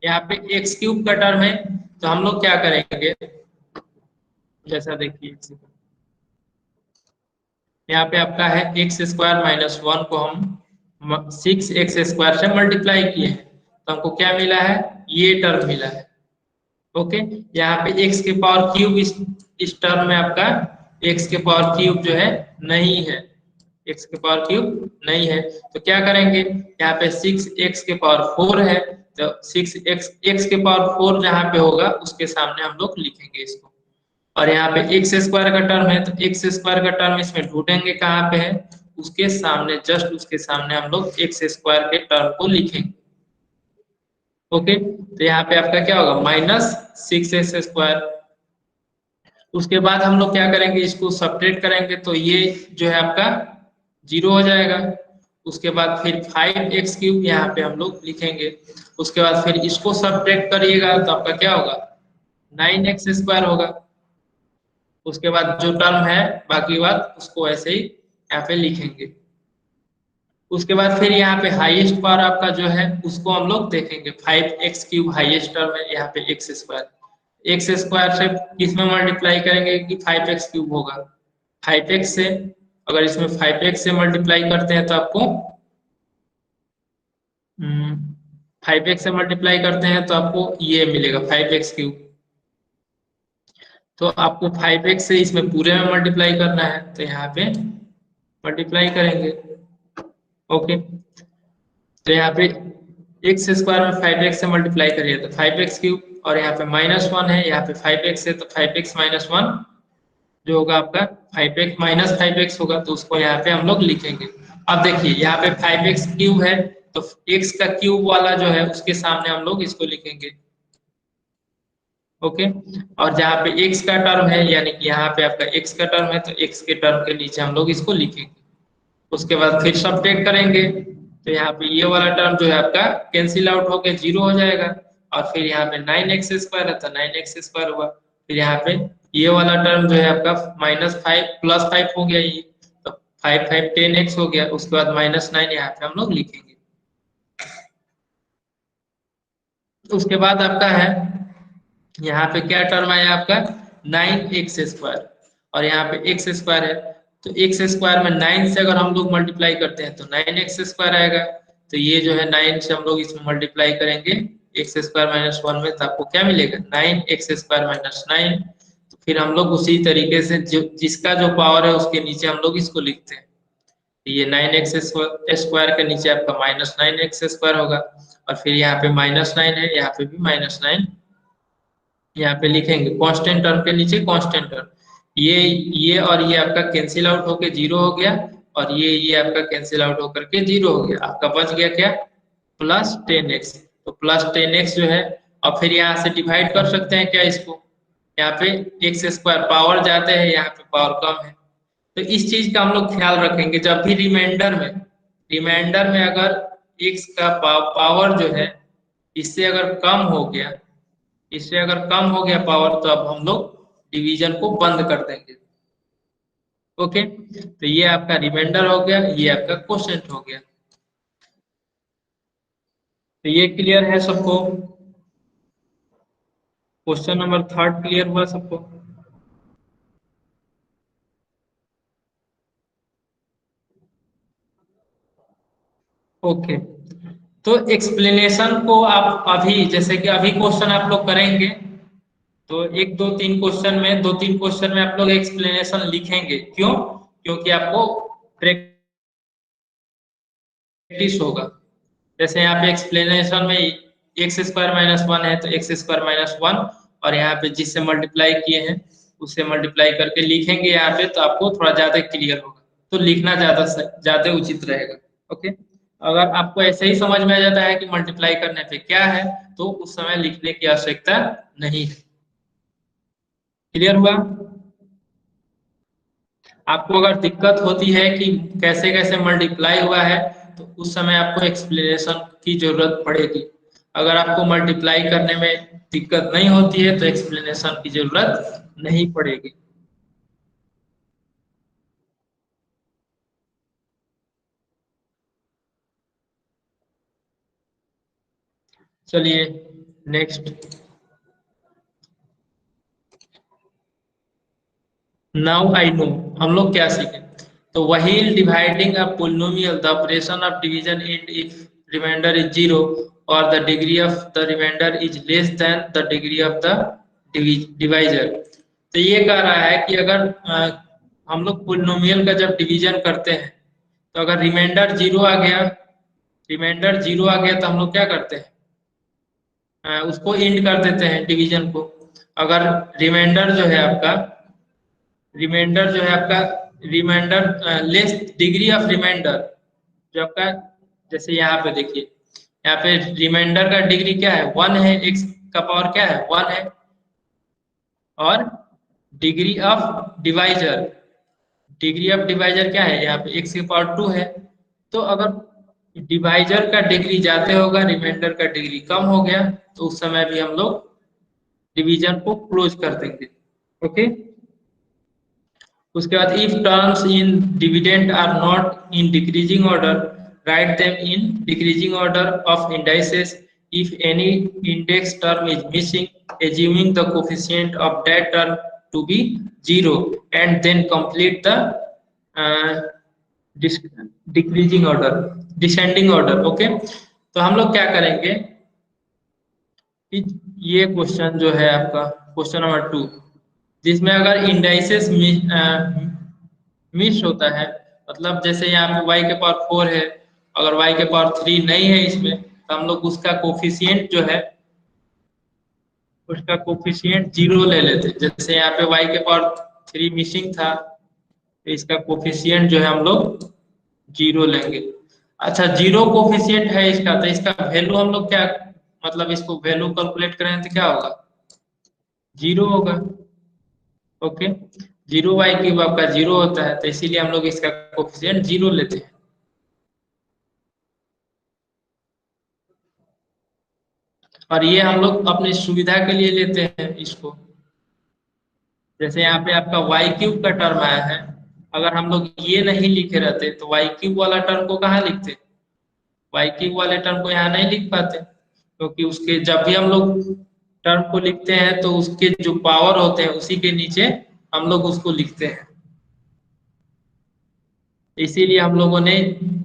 यहाँ पे x³ का टर्म है, तो हम लोग क्या करेंगे, जैसा देखिए यहाँ पे आपका है x² - 1 को हम 6x² से मल्टीप्लाई किए हैं, तो हमको क्या मिला है, ये टर्म मिला है। ओके, यहाँ पे x के पावर 3 इस टर्म में आपका x के पावर 3 जो है नहीं है, x के पावर 3 नहीं है, तो क्या करेंगे, यहाँ पे 6x के पावर 4 है, तो 6x के पावर 4 जहाँ पे होगा उसके सामने हम लोग लिखेंगे इसको। और यहाँ पे x² का टर्म है, तो x² का टर्म इसमें ढूंढेंगे कहाँ पे है, उसके सामने, जस्ट उसके सामने हम लोग x² के टर्म को लिखेंगे। ओके, तो यहाँ पे आपका क्या होगा, -6x²। उसके बाद हम लोग क्या करेंगे, इसको सब्ट्रैक्ट करेंगे, तो ये जो है आपका 0 हो जाएगा। उसके बाद फिर 5x³ यहाँ पे हम लोग लिखेंगे। उसके बाद फिर इसको सब्ट्रैक्ट करिएगा तो आपका क्या होगा, 9x² होगा। उसके बाद जो टर्म है बाकी बात उसको ऐसे ही यहाँ पे लिखेंगे। उसके बाद फिर यहाँ पे हाईएस्ट पावर आपका जो है उसको हम लोग देखेंगे, 5x³ हाईएस्ट टर्म है, यहाँ पे x² से किस में मल्टीप्लाई करेंगे कि 5x³ होगा, 5x से। अगर इसमें 5x से मल्टीप्लाई करते हैं तो आपको 5x से मल्टीप्लाई करते हैं तो आपको ये मिलेगा 5x³। तो आपको 5x से इसमें पूरे में मल्टीप्लाई करना है, तो यहाँ पे मल्टीप्लाई करेंगे। ओके, तो यहाँ पे x² में 5x से मल्टीप्लाई करिए तो 5x³, और यहाँ पे -1 है, यहाँ पे 5x है तो 5x - 1 जो होगा आपका 5x - 5x होगा, तो उसको यहाँ पे हम लोग लिखेंगे। अब देखिए यहाँ पे 5x³ है, तो x का क्यूब वाला जो है उसके सामने हम लोग इसको लिखेंगे। ओके, और जहाँ पे x का टर्म है, यानी कि यहाँ पे आपका x का टर्म है, तो x के टर्म के नीचे हम लोग इसको लिखेंगे। उसके बाद फिर सब्ट्रैक्ट करेंगे, तो यहाँ पे ये वाला टर्म जो है आपका कैंसिल आउट होकर 0 हो जाएगा। और फिर यहाँ पे 9x² है तो 9x² हुआ। फिर यहाँ पे ये वाला टर्म जो है आपका -5 +5 हो गया, ये तो 5 5 10x हो गया। उसके बाद -9 यहाँ पे हम लोग लिखेंगे। उसके बाद आपका है यहाँ पे क्या टर्म आया आपका, 9x², और यहाँ पे x² है, तो x² में 9 से अगर हम लोग मल्टीप्लाई करते हैं तो 9x² आएगा। तो ये जो है 9 से हम लोग इसमें मल्टीप्लाई करेंगे एक्स स्क्वायर माइनस 1 में, तो आपको क्या मिलेगा 9x स्क्वायर माइनस 9। तो फिर हम लोग उसी तरीके से जो जिसका जो पावर है उसके नीचे हम लोग इसको लिखते हैं। तो ये 9x स्क्वायर के नीचे आपका माइनस 9x स्क्वायर होगा, और फिर यहाँ पे -9 है, यहाँ पे भी -9 यहाँ पे लिखेंगे, कांस्टेंट टर्म के नीचे कांस्टेंट टर्म। ये और ये आपका कैंसिल आउट होके 0 हो गया, और ये आपका कैंसिल आउट होकर के 0 हो गया। आपका बच गया क्या, +10x। तो +10x जो है, और फिर यहाँ से डिवाइड कर सकते हैं क्या इसको, यहाँ पे एक्स स्क्वायर पावर जाते हैं, यहाँ पे पावर कम है। तो इस चीज का हम लोग ख्याल रखेंगे जब भी रिमाइंडर में अगर x का पावर जो है इससे अगर कम हो गया, इससे अगर कम हो गया पावर, तो अब हम लोग डिवीजन को बंद कर देंगे। ओके, तो ये आपका रिमाइंडर हो गया, ये आपका क्वोशिएंट हो गया। तो ये क्लियर है सबको? क्वेश्चन नंबर 3 क्लियर हुआ सबको? ओके, तो एक्सप्लेनेशन को आप अभी, जैसे कि अभी क्वेश्चन आप लोग करेंगे, तो एक दो तीन क्वेश्चन में, दो तीन क्वेश्चन में आप लोग एक्सप्लेनेशन लिखेंगे। क्यों? क्योंकि आपको प्रैक्टिस होगा। जैसे यहाँ पे एक्सप्लेनेशन में एक्स स्क्वायर माइनस 1 है, तो एक्स स्क्वायर माइनस 1, और यहाँ पे जिससे मल्टीप्लाई किए हैं उससे मल्टीप्लाई करके लिखेंगे यहाँ पे, तो आपको थोड़ा ज्यादा क्लियर होगा, तो लिखना ज्यादा उचित रहेगा। ओके, अगर आपको ऐसे ही समझ में आ जाता है कि मल्टीप्लाई करने पे क्या है, तो उस समय लिखने की आवश्यकता नहीं है। क्लियर हुआ? आपको अगर दिक्कत होती है कि कैसे कैसे मल्टीप्लाई हुआ है, तो उस समय आपको एक्सप्लेनेशन की जरूरत पड़ेगी। अगर आपको मल्टीप्लाई करने में दिक्कत नहीं होती है, तो एक्सप्लेनेशन की जरूरत नहीं पड़ेगी। चलिए नेक्स्ट। नाउ आई नो, हम लोग क्या सीखे? तो while dividing a polynomial the operation of division and if remainder is 0 और the degree of the remainder is less than the degree of the divisor. तो ये कह रहा है कि अगर हम लोग पोलिनोमियल का जब डिवीजन करते हैं, तो अगर रिमाइंडर 0 आ गया, तो हम लोग क्या करते हैं, उसको एंड कर देते हैं डिवीजन को। अगर रिमाइंडर जो है आपका remainder less degree of remainder जो आपका, जैसे यहाँ पे देखिए, यहाँ पे रिमाइंडर का डिग्री क्या है, 1 है, एक्स का पावर क्या है, 1 है, और डिग्री ऑफ डिवाइजर क्या है, यहाँ पे एक्स की पावर 2 है। तो अगर डिवाइजर का डिग्री जाते होगा, रिमाइंडर का डिग्री कम हो गया, तो उस समय भी हम लोग डिवीजन को क्लोज कर देंगे। ओके, उसके बाद if terms in dividend are not in decreasing order, write them in decreasing order of indices. If any index term is missing, assuming the coefficient of that term to be 0, and then complete the decreasing order, descending order. Okay, तो हम लोग क्या करेंगे कि ये क्वेश्चन जो है आपका क्वेश्चन नंबर 2, जिसमें अगर इंडाइसेस मिस होता है, मतलब जैसे यहाँ पे y के पावर 4 है, अगर y के पावर 3 नहीं है इसमें, तो हम लोग उसका कोफिशिएंट जो है, उसका कोफिशिएंट 0 ले लेते हैं। जैसे यहाँ पे y के पावर 3 मिसिंग था, तो इसका कोफिशिएंट जो है हम लोग 0 लेंगे। अच्छा, 0 कोफिशिएंट है इसका, तो इसका वैल्यू हम लोग क्या, मतलब इसको वैल्यू कैलकुलेट करें तो क्या होगा, 0 होगा। ओके, 0y³ आपका 0 होता है, तो इसीलिए हम लोग इसका कोफिशिएंट 0 लेते हैं। और ये हम लोग अपनी सुविधा के लिए लेते हैं इसको। जैसे यहाँ पे आपका y³ का टर्म आया है, अगर हम लोग ये नहीं लिखे रहते, तो y³ वाला टर्म को कहाँ लिखते, y³ वाले टर्म को यहाँ नहीं लिख पाते, क्योंकि उसके जब भी हम लोग टर्म को लिखते हैं, तो उसके जो पावर होते हैं उसी के नीचे हम लोग उसको लिखते हैं। इसीलिए हम लोगों ने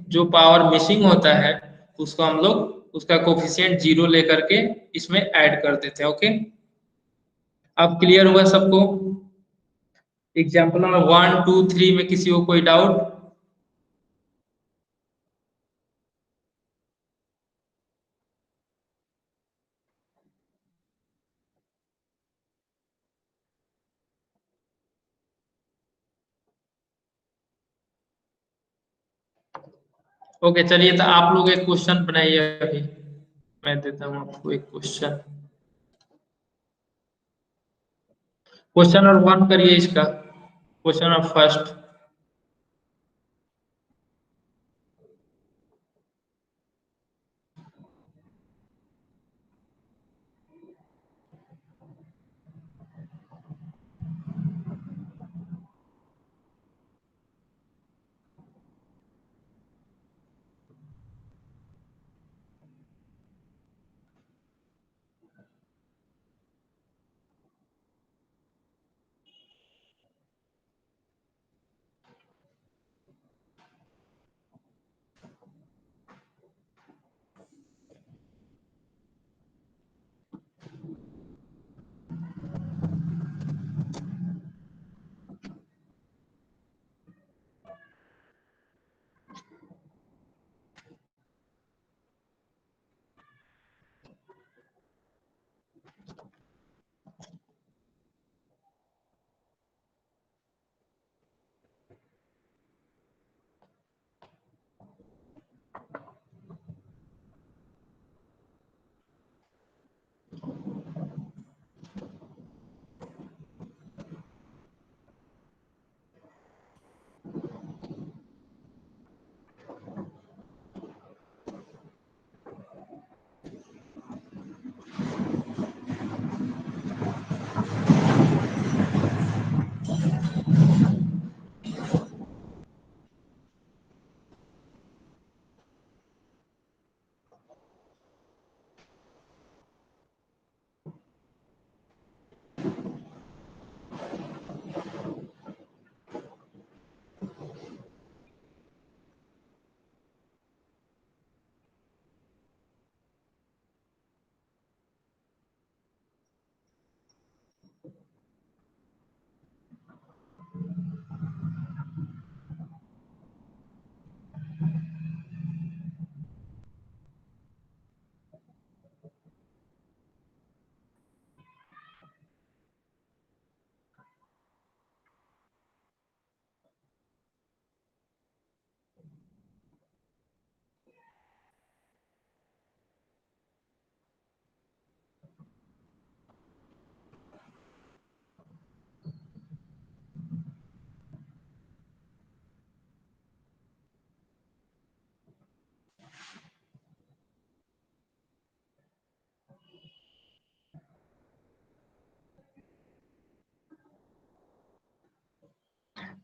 जो पावर मिसिंग होता है, उसको हम लोग उसका कोफिशिएंट 0 लेकर के इसमें ऐड कर देते हैं। ओके, अब क्लियर हुआ सबको? एग्जाम्पल नंबर 1 2 3 में किसी को कोई डाउट? ओके चलिए, तो आप लोग एक क्वेश्चन बनाइए अभी, मैं देता हूँ आपको एक क्वेश्चन। क्वेश्चन नंबर 1 करिए इसका, question number first.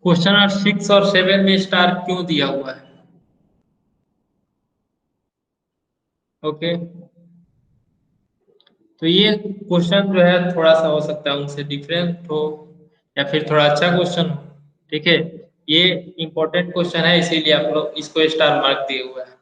Question number 6 और 7 में स्टार क्यों दिया हुआ है? ओके, तो ये क्वेश्चन जो है थोड़ा सा हो सकता है उनसे डिफरेंट हो, या फिर थोड़ा अच्छा क्वेश्चन हो। ठीक है, ये इंपॉर्टेंट क्वेश्चन है, इसीलिए आप लोग इसको स्टार मार्क दिए हुआ है।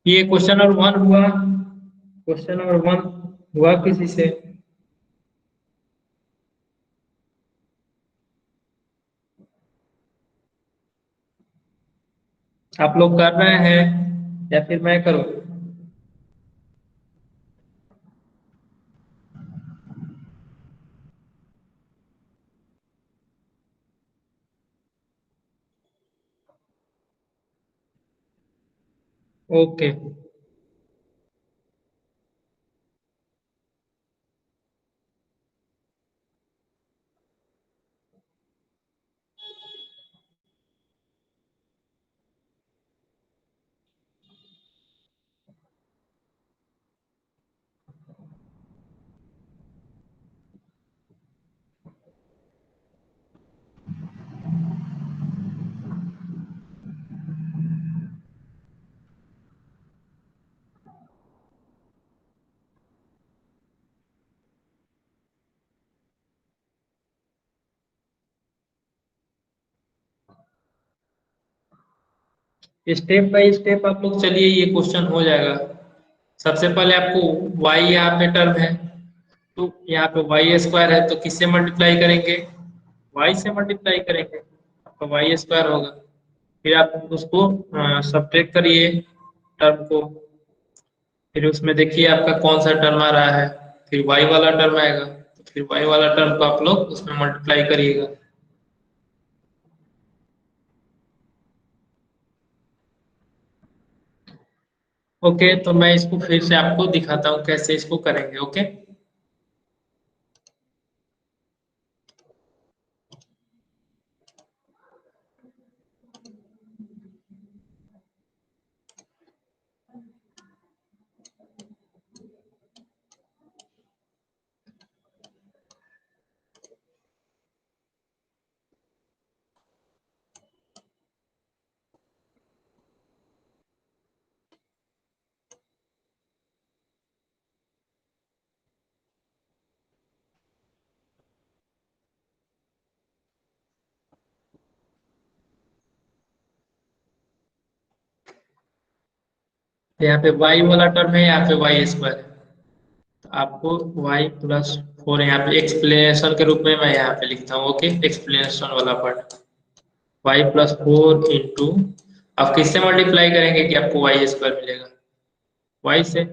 ये क्वेश्चन नंबर 1 हुआ, क्वेश्चन नंबर 1 हुआ किसी से? आप लोग कर रहे हैं या फिर मैं करूं? ओके, स्टेप बाय स्टेप आप लोग चलिए, ये क्वेश्चन हो जाएगा। सबसे पहले आपको y यहाँ पे टर्म है, तो यहाँ पे वाई स्क्वायर है, तो किससे मल्टीप्लाई करेंगे? y से मल्टीप्लाई करेंगे, आपका वाई स्क्वायर होगा। फिर आप उसको सब्ट्रैक्ट करिए टर्म को, फिर उसमें देखिए आपका कौन सा टर्म आ रहा है, फिर y वाला टर्म आएगा, तो फिर y वाला टर्म को आप लोग उसमें मल्टीप्लाई करिएगा। ओके, तो मैं इसको फिर से आपको दिखाता हूँ कैसे इसको करेंगे। ओके, यहाँ पे y वाला टर्म है, यहाँ पे वाई स्क्वायर है, तो आपको y प्लस 4 यहाँ पे एक्सप्लेनेशन के रूप में मैं यहाँ पे लिखता हूँ। ओके, एक्सप्लेनेशन वाला पार्ट, y प्लस 4 इंटू, आप किससे मल्टीप्लाई करेंगे कि आपको वाई स्क्वायर मिलेगा? y से,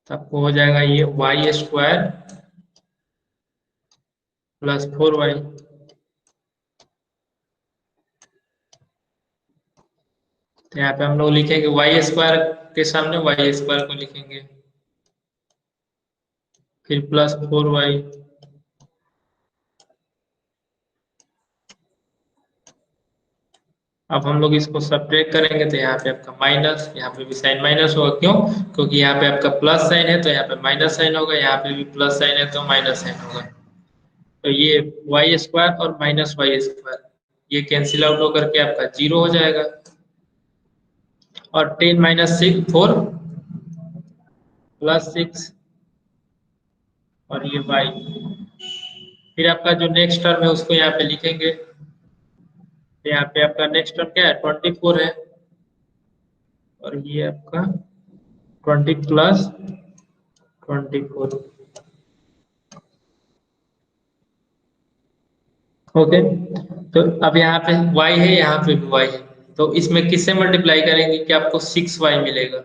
तो आपको हो जाएगा ये वाई स्क्वायर प्लस 4y। तो यहाँ पे हम लोग लिखेंगे वाई स्क्वायर के सामने वाई स्क्वायर को लिखेंगे, फिर प्लस 4y। अब हम लोग इसको सब्ट्रैक्ट करेंगे, तो यहाँ पे आपका माइनस, यहाँ पे भी साइन माइनस होगा। क्यों? क्योंकि यहाँ पे आपका प्लस साइन है, तो यहाँ पे माइनस साइन होगा, यहाँ पे भी प्लस साइन है तो माइनस साइन होगा। तो ये वाई स्क्वायर और माइनस वाई स्क्वायर ये कैंसिल आउट होकर के आपका जीरो हो जाएगा। और 10 माइनस 6 4 प्लस 6, और ये वाई। फिर आपका जो नेक्स्ट टर्म है उसको यहाँ पे लिखेंगे, तो यहाँ पे आपका नेक्स्ट टर्म क्या है? 24 है, और ये आपका 20 प्लस 24। ओके, तो अब यहाँ पे y है, यहाँ पे भी y है, तो इसमें किससे मल्टीप्लाई करेंगे कि आपको 6y मिलेगा?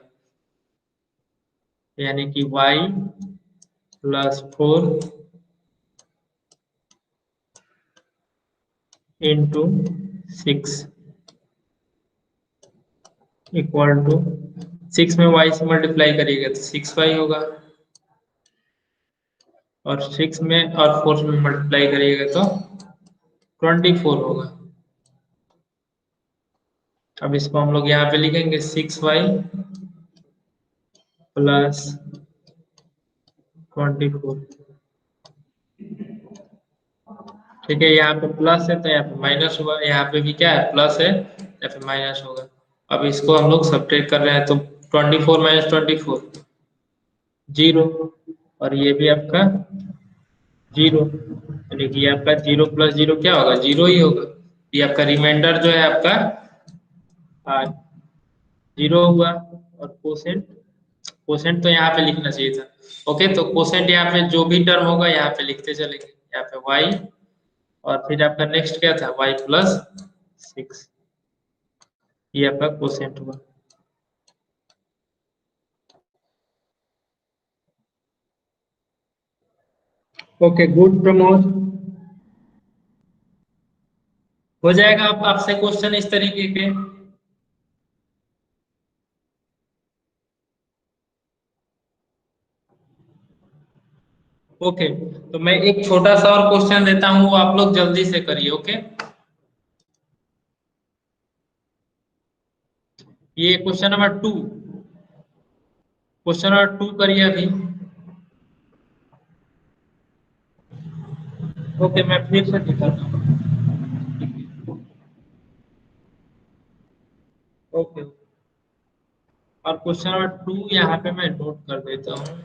यानी कि y plus 4 into 6 equal to, 6 में y से मल्टीप्लाई करिएगा तो 6y होगा, और 6 में और 4 में मल्टीप्लाई करिएगा तो 24 होगा। अब इसको हम लोग यहाँ पे लिखेंगे 6y प्लस 24। ठीक है, यहाँ पे प्लस है तो यहाँ पे माइनस होगा, यहाँ पे भी क्या है? प्लस है, यहाँ पे माइनस होगा। अब इसको हम लोग सब्ट्रैक्ट कर रहे हैं, तो 24 माइनस 24 जीरो, और ये भी आपका जीरो, यानी कि ये आपका जीरो प्लस जीरो क्या होगा? जीरो ही होगा। ये आपका रिमाइंडर जो है आपका जीरो हुआ। और कोसेंट, कोसेंट तो यहाँ पे लिखना चाहिए था। ओके, तो कोसेंट यहाँ पे जो भी टर्म होगा यहाँ पे लिखते चलेंगे, यहाँ पे वाई, और फिर आपका नेक्स्ट क्या था? वाई प्लस 6, ये आपका कोसेंट हुआ। ओके, गुड प्रमोद, हो जाएगा। आप आपसे क्वेश्चन इस तरीके के। ओके, तो मैं एक छोटा सा और क्वेश्चन देता हूँ, वो आप लोग जल्दी से करिए। ओके, ये क्वेश्चन नंबर 2, क्वेश्चन नंबर 2 करिए अभी। ओके, मैं फिर से दिखाता हूँ। ओके, और क्वेश्चन नंबर 2 यहाँ पे मैं नोट कर देता हूँ।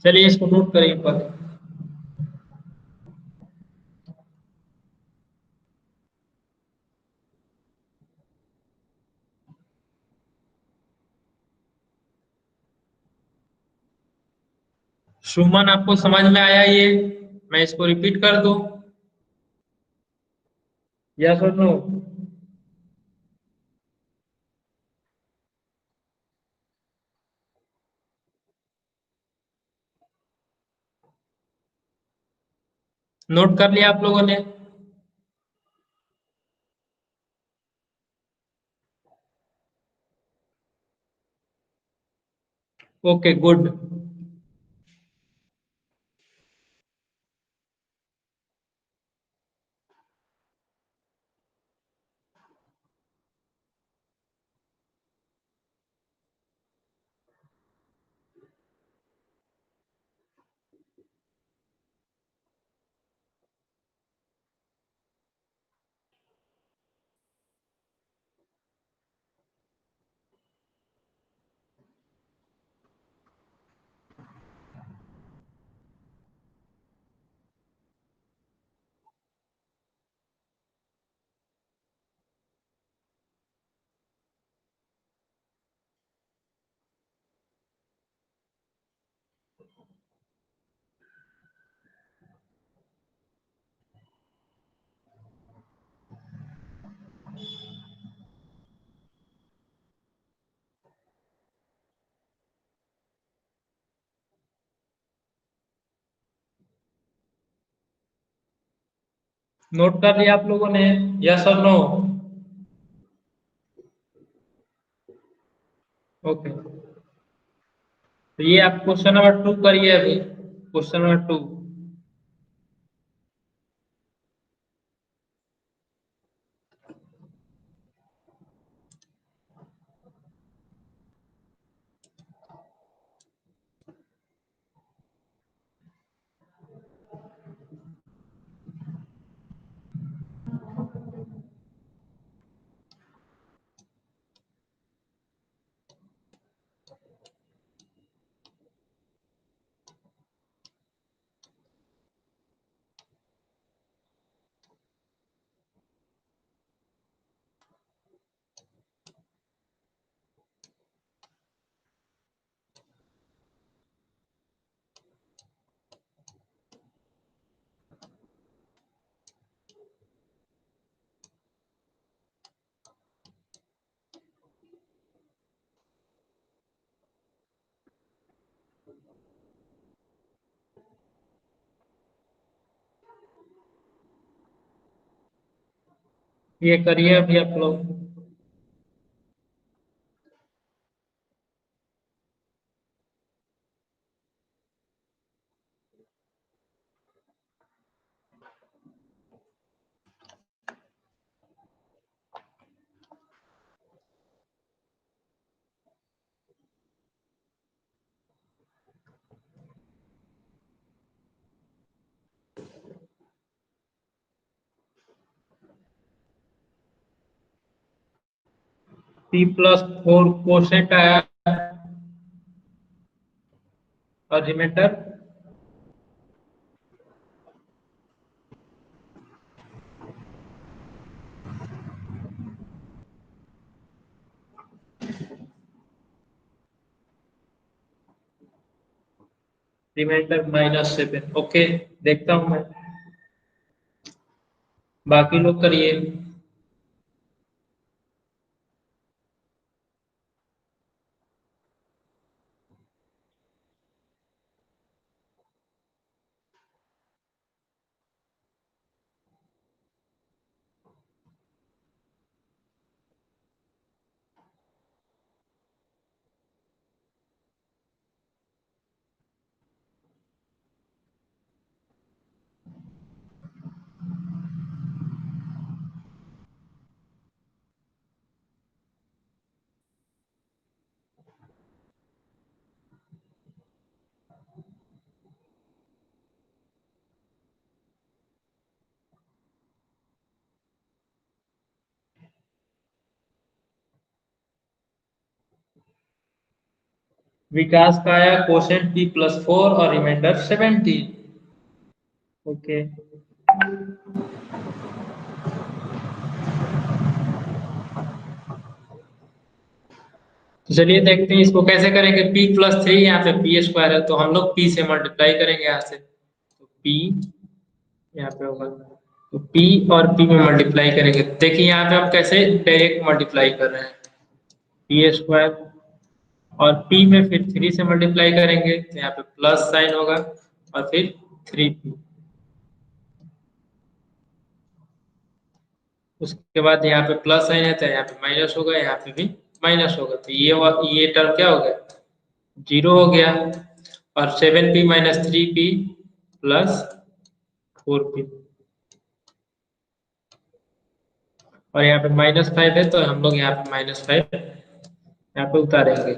चलिए इसको नोट करिए पहले। सुमन आपको समझ में आया ये? मैं इसको रिपीट कर दूं? यस और नो? नोट कर लिया आप लोगों ने? Okay good. नोट कर लिया आप लोगों ने? यस और नो? ओके, तो ये आप क्वेश्चन नंबर 2 करिए अभी। Question number 2। ये करिए अभी आप लोग। P+4 कोसेट आया और रिमाइंडर। रिमाइंडर -7। ओके, देखता हूं मैं। बाकी लोग करिए। विकास का आया क्वोशेंट p+4 और रिमाइंडर 70। ओके, तो चलिए देखते हैं इसको कैसे करेंगे। p+3, यहाँ पे p² है तो हम लोग p से मल्टीप्लाई करेंगे यहाँ से, तो p यहाँ पे होगा, तो p और p में मल्टीप्लाई करेंगे। देखिए यहाँ पे हम कैसे डायरेक्ट मल्टीप्लाई कर रहे हैं, p² और p में फिर 3 से मल्टीप्लाई करेंगे तो यहाँ पे प्लस साइन होगा और फिर 3p, उसके बाद यहाँ पे प्लस साइन है तो यहाँ पे माइनस होगा, यहाँ पे भी माइनस होगा, तो ये टर्म क्या हो गया, 0 हो गया। और 7p-3p प्लस 4p, और यहाँ पे -5 है तो हम लोग यहाँ पे -5 यहाँ पे उतारेंगे।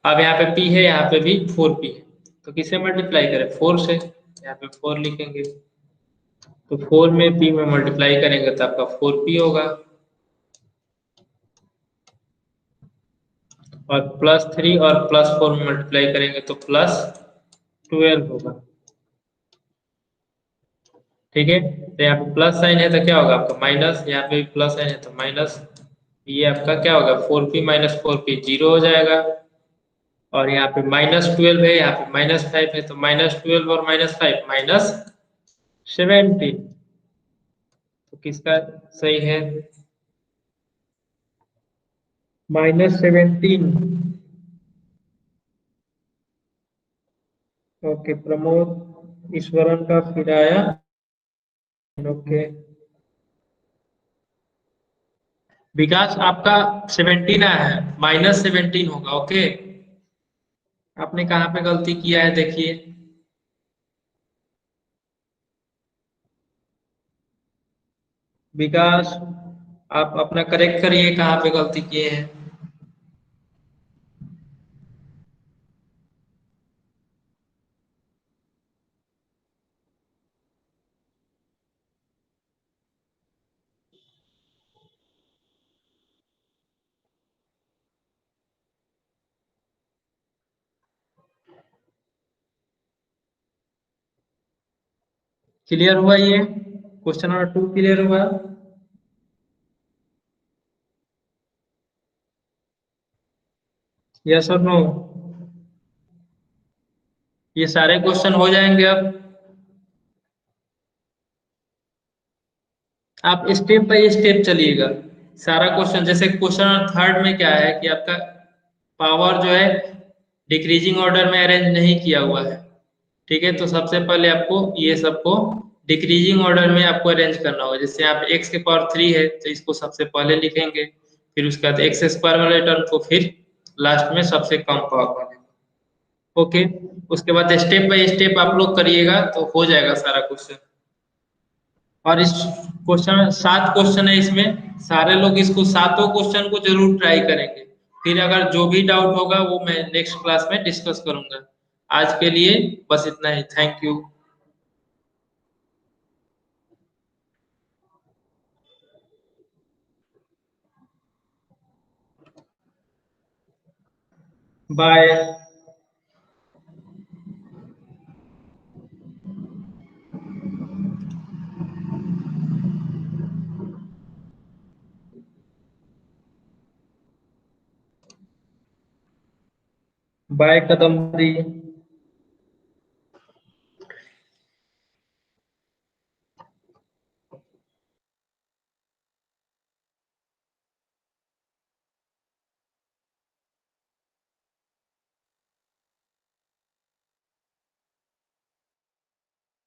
अब यहाँ पे p है, यहाँ पे भी 4p है, तो किससे मल्टीप्लाई करें, 4 से, यहाँ पे 4 लिखेंगे, तो 4 में p में मल्टीप्लाई करेंगे तो आपका 4p होगा, और +3 और +4 में मल्टीप्लाई करेंगे तो +12 होगा। ठीक है, तो यहाँ पे प्लस साइन है तो क्या होगा आपका माइनस, यहाँ पे भी प्लस साइन है तो माइनस, ये आपका क्या होगा 4p - 4p 0 हो जाएगा। और यहाँ पे -12 है, यहाँ पे -5 है, तो -12 और -5 -17, तो किसका सही है, -17। ओके, प्रमोद ईश्वरन का फिर आया। ओके, विकास आपका 17 आया है, -17 होगा। ओके, आपने कहाँ पे गलती किया है देखिए, विकास आप अपना करेक्ट करिए कहाँ पे गलती किए हैं। क्लियर हुआ ये क्वेश्चन नंबर 2 क्लियर हुआ। यस और नो, ये सारे क्वेश्चन हो जाएंगे अब। आप स्टेप बाय स्टेप चलिएगा, सारा क्वेश्चन, जैसे क्वेश्चन थर्ड में क्या है कि आपका पावर जो है डिक्रीजिंग ऑर्डर में अरेंज नहीं किया हुआ है। ठीक है, तो सबसे पहले आपको ये सबको डिक्रीजिंग ऑर्डर में आपको अरेंज करना होगा। जैसे आप x⁻³ है तो इसको सबसे पहले लिखेंगे, फिर उसके बाद x² वाले टर्म को फिर लास्ट में सबसे कम पावर वाले। ओके, उसके बाद स्टेप बाय स्टेप आप लोग करिएगा तो हो जाएगा सारा क्वेश्चन। और इस क्वेश्चन में 7 क्वेश्चन है, इसमें सारे लोग इसको सातों क्वेश्चन को जरूर ट्राई करेंगे। फिर अगर जो भी डाउट होगा वो मैं नेक्स्ट क्लास में डिस्कस करूंगा। आज के लिए बस इतना ही, thank you, bye. Bye Kadam.